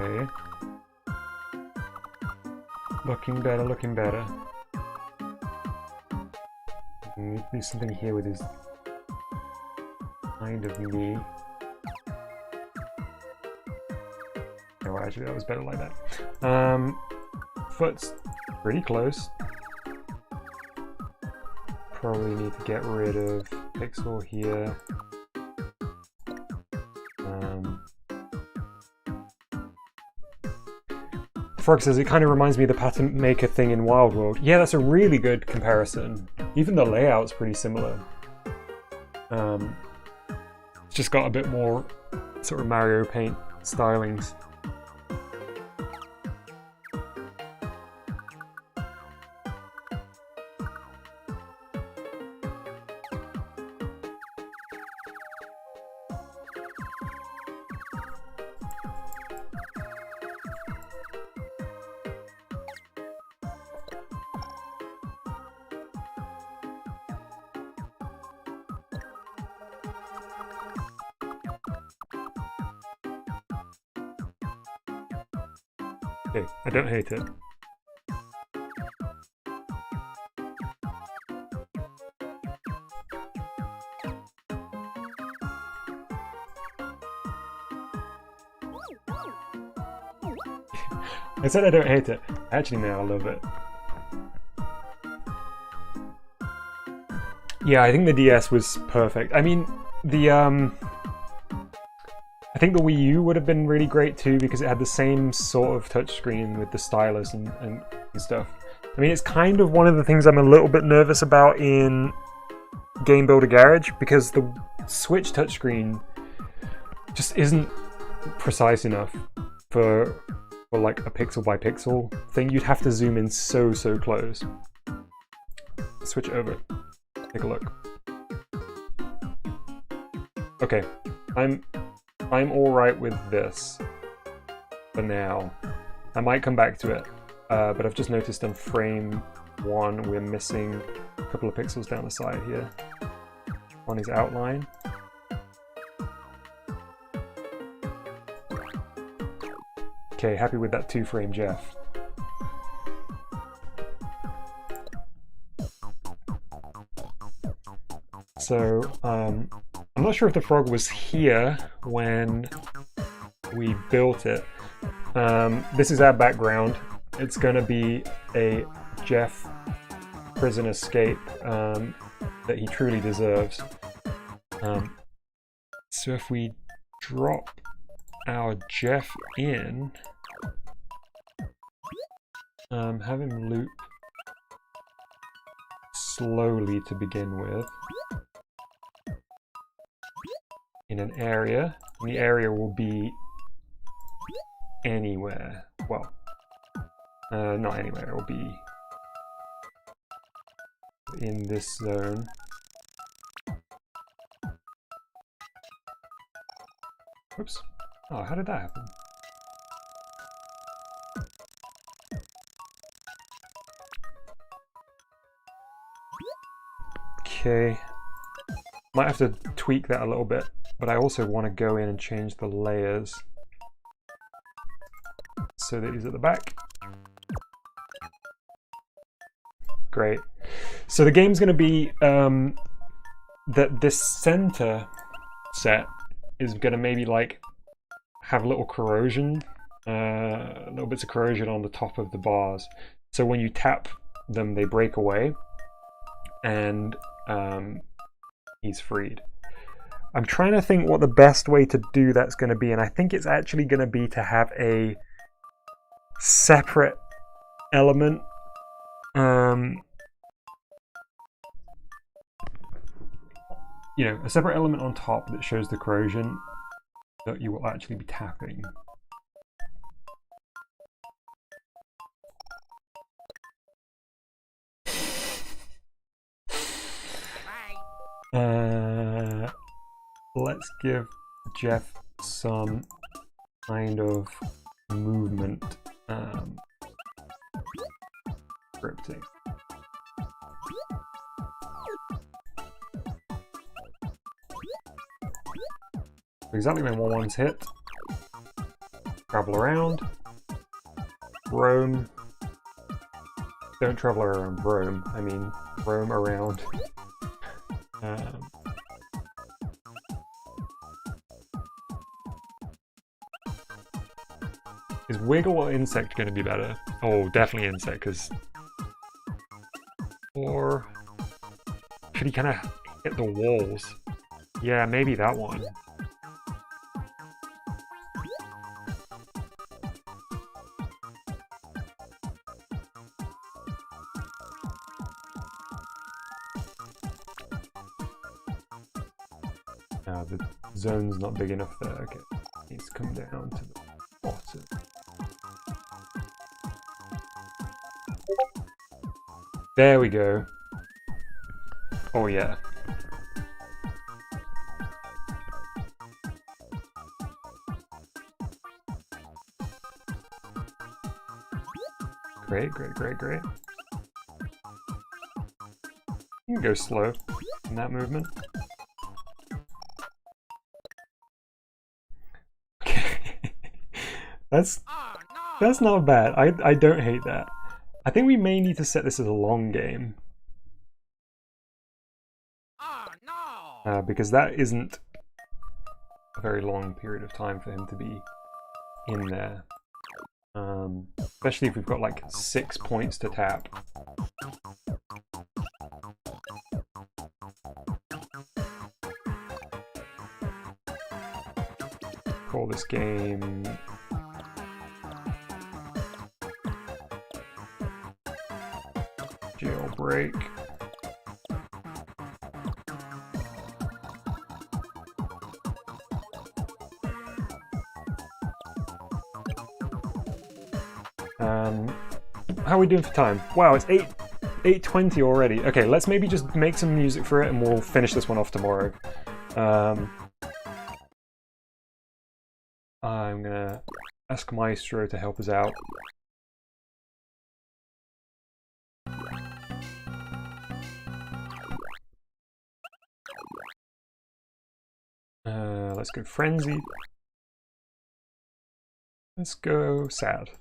Okay. Looking better, looking better. We need to do something here with his kind of knee. Oh, actually, that was better like that. Foot's pretty close. Probably need to get rid of pixel here. Frog says, it kind of reminds me of the pattern maker thing in Wild World. Yeah, that's a really good comparison. Even the layout's pretty similar. It's just got a bit more sort of Mario Paint stylings. Okay, I don't hate it. I said I don't hate it. Actually, now I love it. Yeah, I think the DS was perfect. I mean, I think the Wii U would have been really great too because it had the same sort of touchscreen with the stylus and stuff. I mean, it's kind of one of the things I'm a little bit nervous about in Game Builder Garage because the Switch touchscreen just isn't precise enough for like a pixel by pixel thing. You'd have to zoom in so close. Switch over. Take a look. Okay, I'm all right with this for now. I might come back to it, but I've just noticed on frame 1 we're missing a couple of pixels down the side here on his outline. Okay, happy with that 2-frame Jeff. So, I'm not sure if the frog was here when we built it. This is our background. It's going to be a Jeff prison escape that he truly deserves. So if we drop our Jeff in, have him loop slowly to begin with in an area, and the area will be anywhere. Well, not anywhere, it will be in this zone. Whoops. Oh, how did that happen? Okay. Might have to tweak that a little bit, but I also want to go in and change the layers so that he's at the back. Great. So the game's going to be that this center set is going to maybe like have little corrosion, little bits of corrosion on the top of the bars. So when you tap them, they break away, and he's freed. I'm trying to think what the best way to do that's going to be, and I think it's actually going to be to have a separate element. You know, a separate element on top that shows the corrosion that you will actually be tapping. Let's give Jeff some kind of movement scripting. Exactly when one's hit, travel around, roam. Don't travel around roam, I mean roam around. Is wiggle or insect going to be better? Oh, definitely insect, because... Or... should he kind of hit the walls? Yeah, maybe that one. The zone's not big enough there. Okay, needs to come down to the bottom. There we go. Oh yeah. Great, great, great, great. You can go slow in that movement. That's not bad. I don't hate that. I think we may need to set this as a long game. Because that isn't a very long period of time for him to be in there. Especially if we've got like 6 points to tap. Call this game... Jailbreak. How are we doing for time? Wow, it's 8:20 already. Okay, let's maybe just make some music for it and we'll finish this one off tomorrow. I'm gonna ask Maestro to help us out. Let's go frenzied. Let's go sad.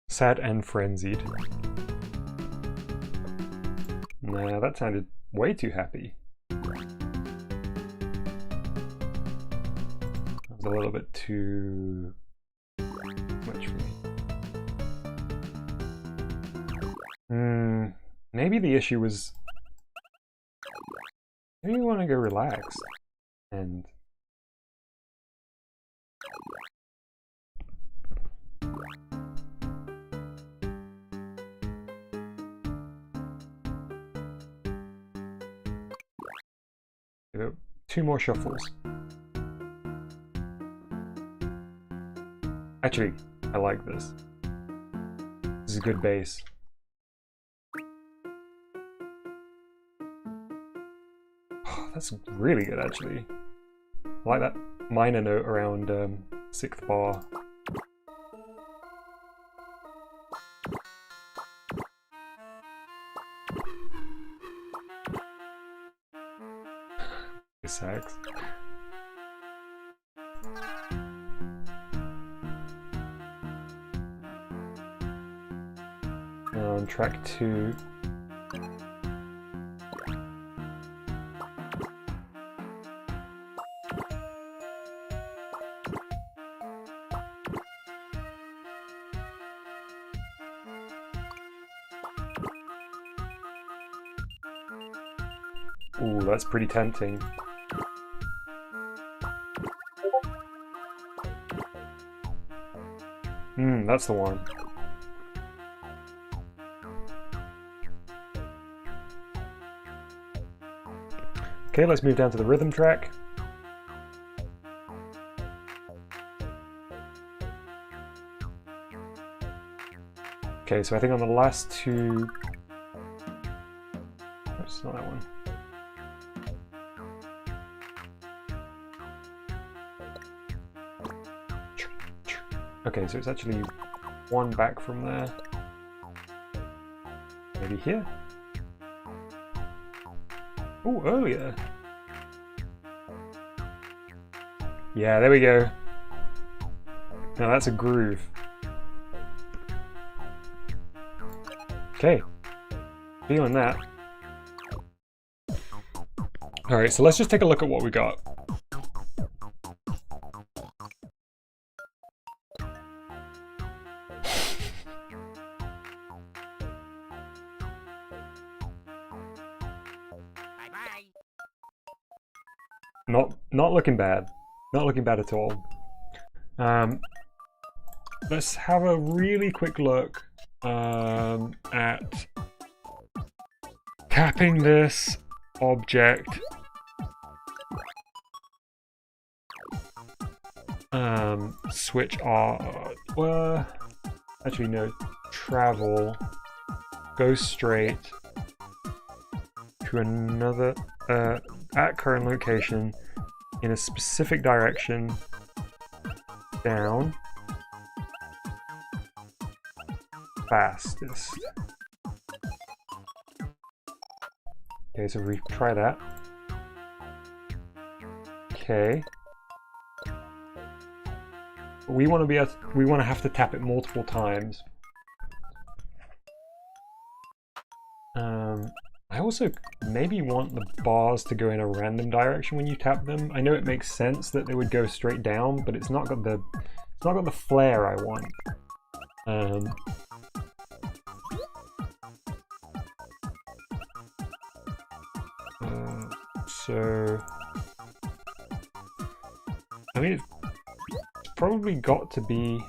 Sad and frenzied. Nah, that sounded way too happy. That was a little bit too much for me. Maybe the issue was... maybe we want to go relax. And... give it 2 more shuffles. Actually, I like this. This is a good bass. Oh, that's really good, actually. I like that minor note around 6th bar. sex. On track 2. Ooh, that's pretty tempting. That's the one. Okay, let's move down to the rhythm track. Okay, so I think on the last two... Oh, it's not that one. Okay, so it's actually one back from there. Maybe here? Oh, earlier. Yeah, there we go. Now that's a groove. Okay. Feeling that. Alright, so let's just take a look at what we got. Not looking bad. Not looking bad at all. Let's have a really quick look at tapping this object. Switch R. Well, actually no. Travel. Go straight to another at current location in a specific direction. Down. Fastest. Okay, so we try that. Okay. We want to be able to, we want to have to tap it multiple times. I also maybe want the bars to go in a random direction when you tap them. I know it makes sense that they would go straight down, but it's not got the flair I want. So I mean, it's probably got to be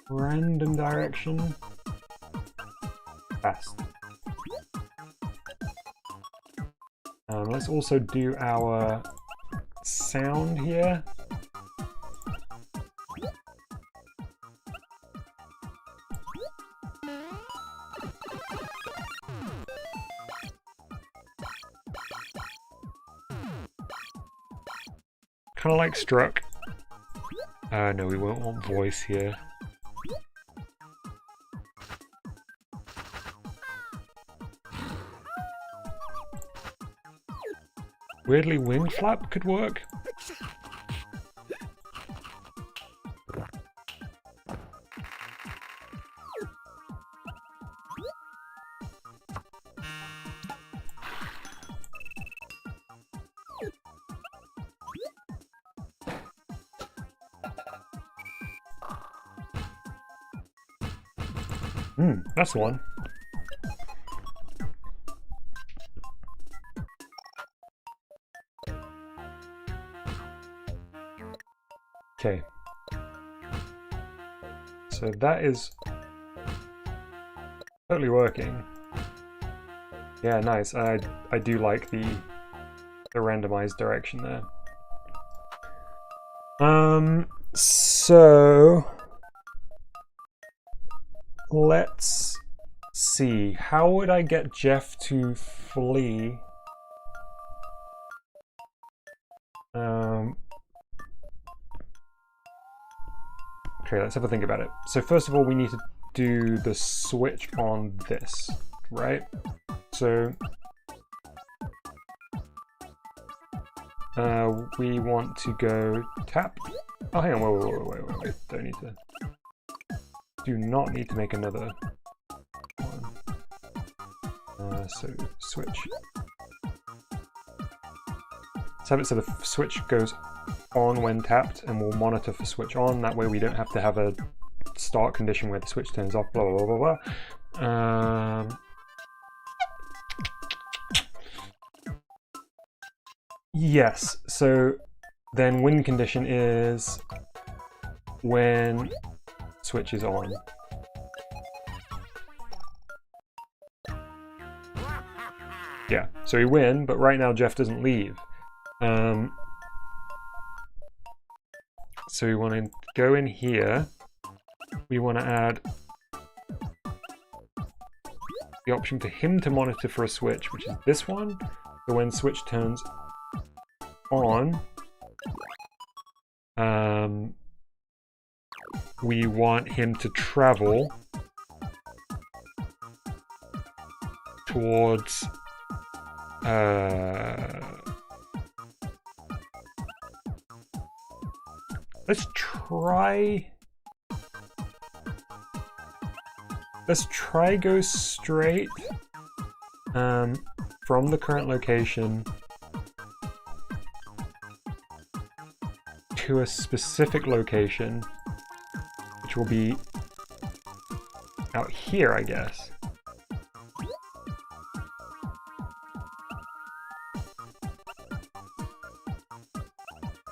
random direction. Fast. Let's also do our sound here. Kind of like struck. No, we won't want voice here. Weirdly, wing flap could work. That's the one. Okay. So that is totally working. Yeah, nice. I do like the randomized direction there. So let's see. How would I get Jeff to flee? Okay, let's have a think about it. So first of all, we need to do the switch on this, right? So we want to go tap. Oh, hang on, wait. Don't need to. Do not need to make another one. So switch. Let's have it so the switch goes on when tapped, and we'll monitor for switch on. That way we don't have to have a start condition where the switch turns off, blah, blah, blah, blah, blah. Yes, so then win condition is when switch is on. Yeah, so we win, but right now Jeff doesn't leave. So we want to go in here. We want to add the option for him to monitor for a switch, which is this one. So when switch turns on, we want him to travel towards let's try go straight from the current location to a specific location, which will be out here, I guess.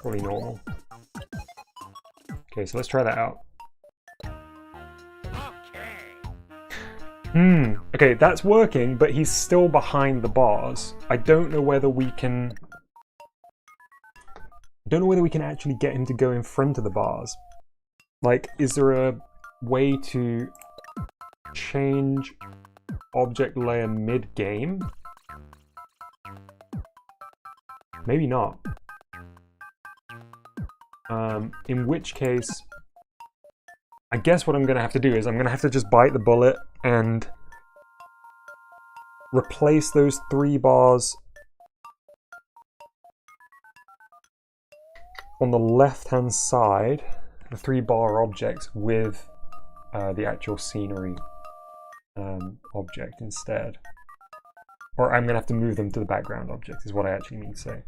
Probably normal. Okay, so let's try that out. Okay, that's working, but he's still behind the bars. I don't know whether we can actually get him to go in front of the bars. Like, is there a way to change object layer mid-game? Maybe not. In which case, I guess what I'm going to have to do is I'm going to have to just bite the bullet and replace those 3 bars on the left-hand side, the 3-bar objects, with the actual scenery object instead. Or I'm going to have to move them to the background object, is what I actually mean to say.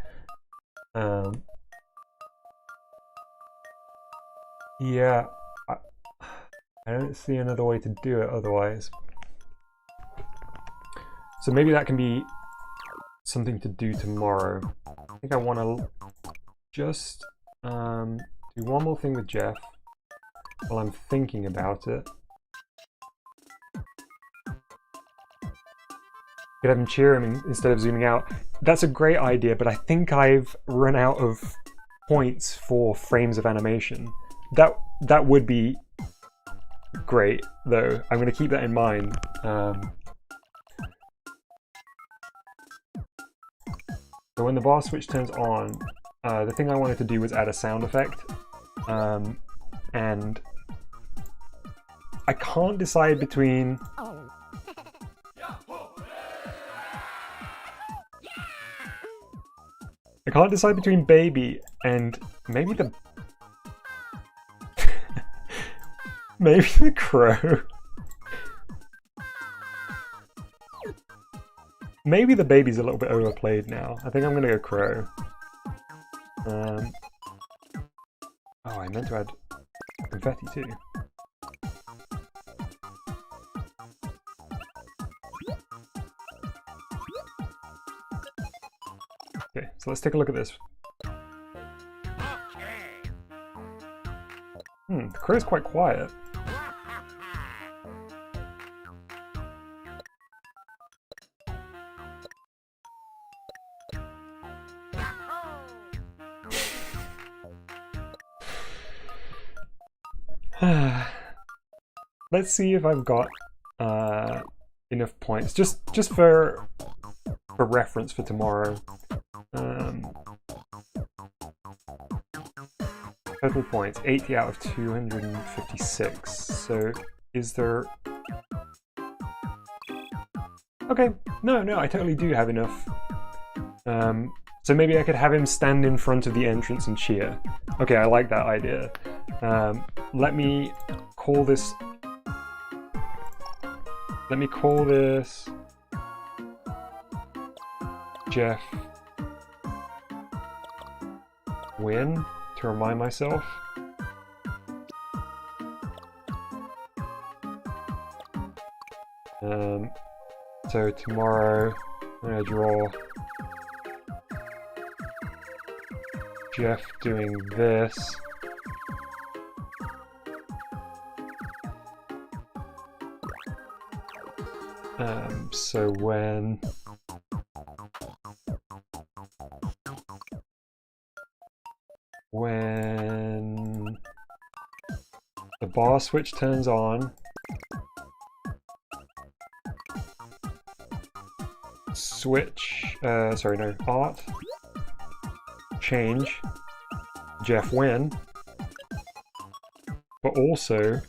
Yeah, I don't see another way to do it otherwise. So maybe that can be something to do tomorrow. I think I want to just do one more thing with Jeff while I'm thinking about it. Could have him cheer him instead of zooming out. That's a great idea, but I think I've run out of points for frames of animation. That would be great, though. I'm going to keep that in mind. So when the bar switch turns on, the thing I wanted to do was add a sound effect, and I can't decide between baby and maybe the maybe the crow. Maybe the baby's a little bit overplayed now. I think I'm gonna go crow. Oh, I meant to add confetti too. Okay, so let's take a look at this. The crow's quite quiet. Let's see if I've got enough points, just for reference for tomorrow. Total points, 80 out of 256. So Is there... Okay, no, I totally do have enough. So maybe I could have him stand in front of the entrance and cheer. Okay, I like that idea. Let me call this... Let me call this... Jeff... Win, to remind myself. So tomorrow I'm gonna draw Jeff doing this. So when the bar switch turns on, art, change, Jeff win, but also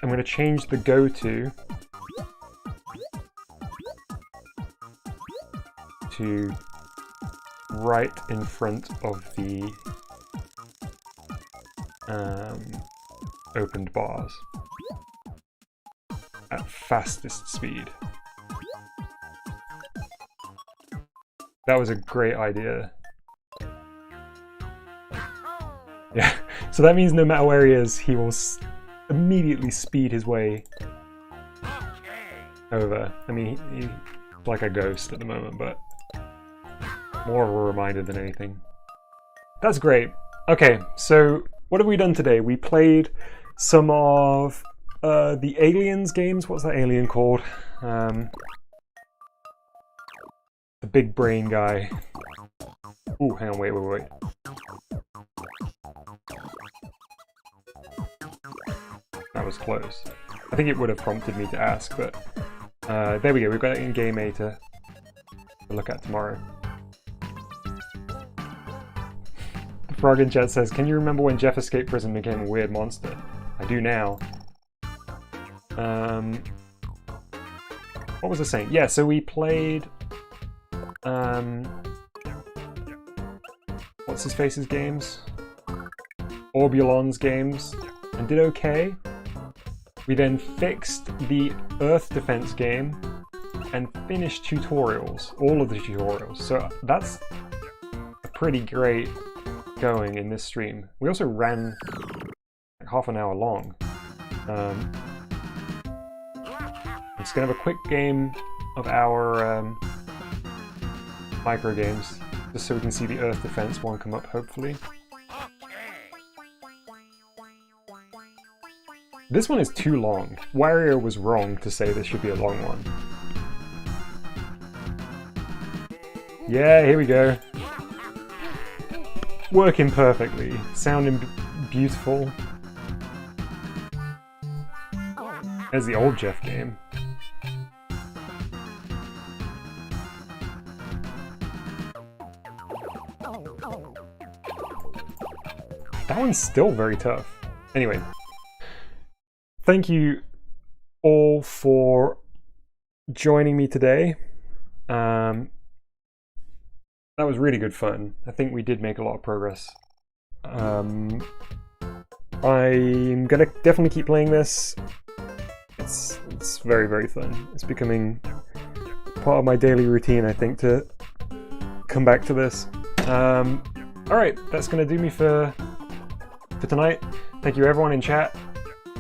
I'm going to change the go-to to right in front of the opened bars at fastest speed. That was a great idea. Yeah, so that means no matter where he is, he will immediately speed his way over. I mean, he's like a ghost at the moment, but more of a reminder than anything. That's great. Okay, so what have we done today? We played some of the Aliens games. What's that alien called? The big brain guy. Ooh, hang on, wait. That was close. I think it would have prompted me to ask, but there we go. We've got it in Game A to look at tomorrow. The frog in chat says, "Can you remember when Jeff escaped prison and became a weird monster?" I do now. What was I saying? Yeah, so we played what's his face's games? Orbulon's games, and did okay. We then fixed the Earth defense game and finished tutorials, all of the tutorials. So that's a pretty great going in this stream. We also ran like half an hour long. I'm just gonna have a quick game of our micro games, just so we can see the Earth defense one come up, hopefully. This one is too long. Wario was wrong to say this should be a long one. Yeah, here we go. Working perfectly. Sounding beautiful. There's the old Jeff game. That one's still very tough. Anyway. Thank you all for joining me today. That was really good fun. I think we did make a lot of progress. I'm gonna definitely keep playing this. It's very, very fun. It's becoming part of my daily routine, I think, to come back to this. Alright, that's gonna do me for tonight. Thank you everyone in chat.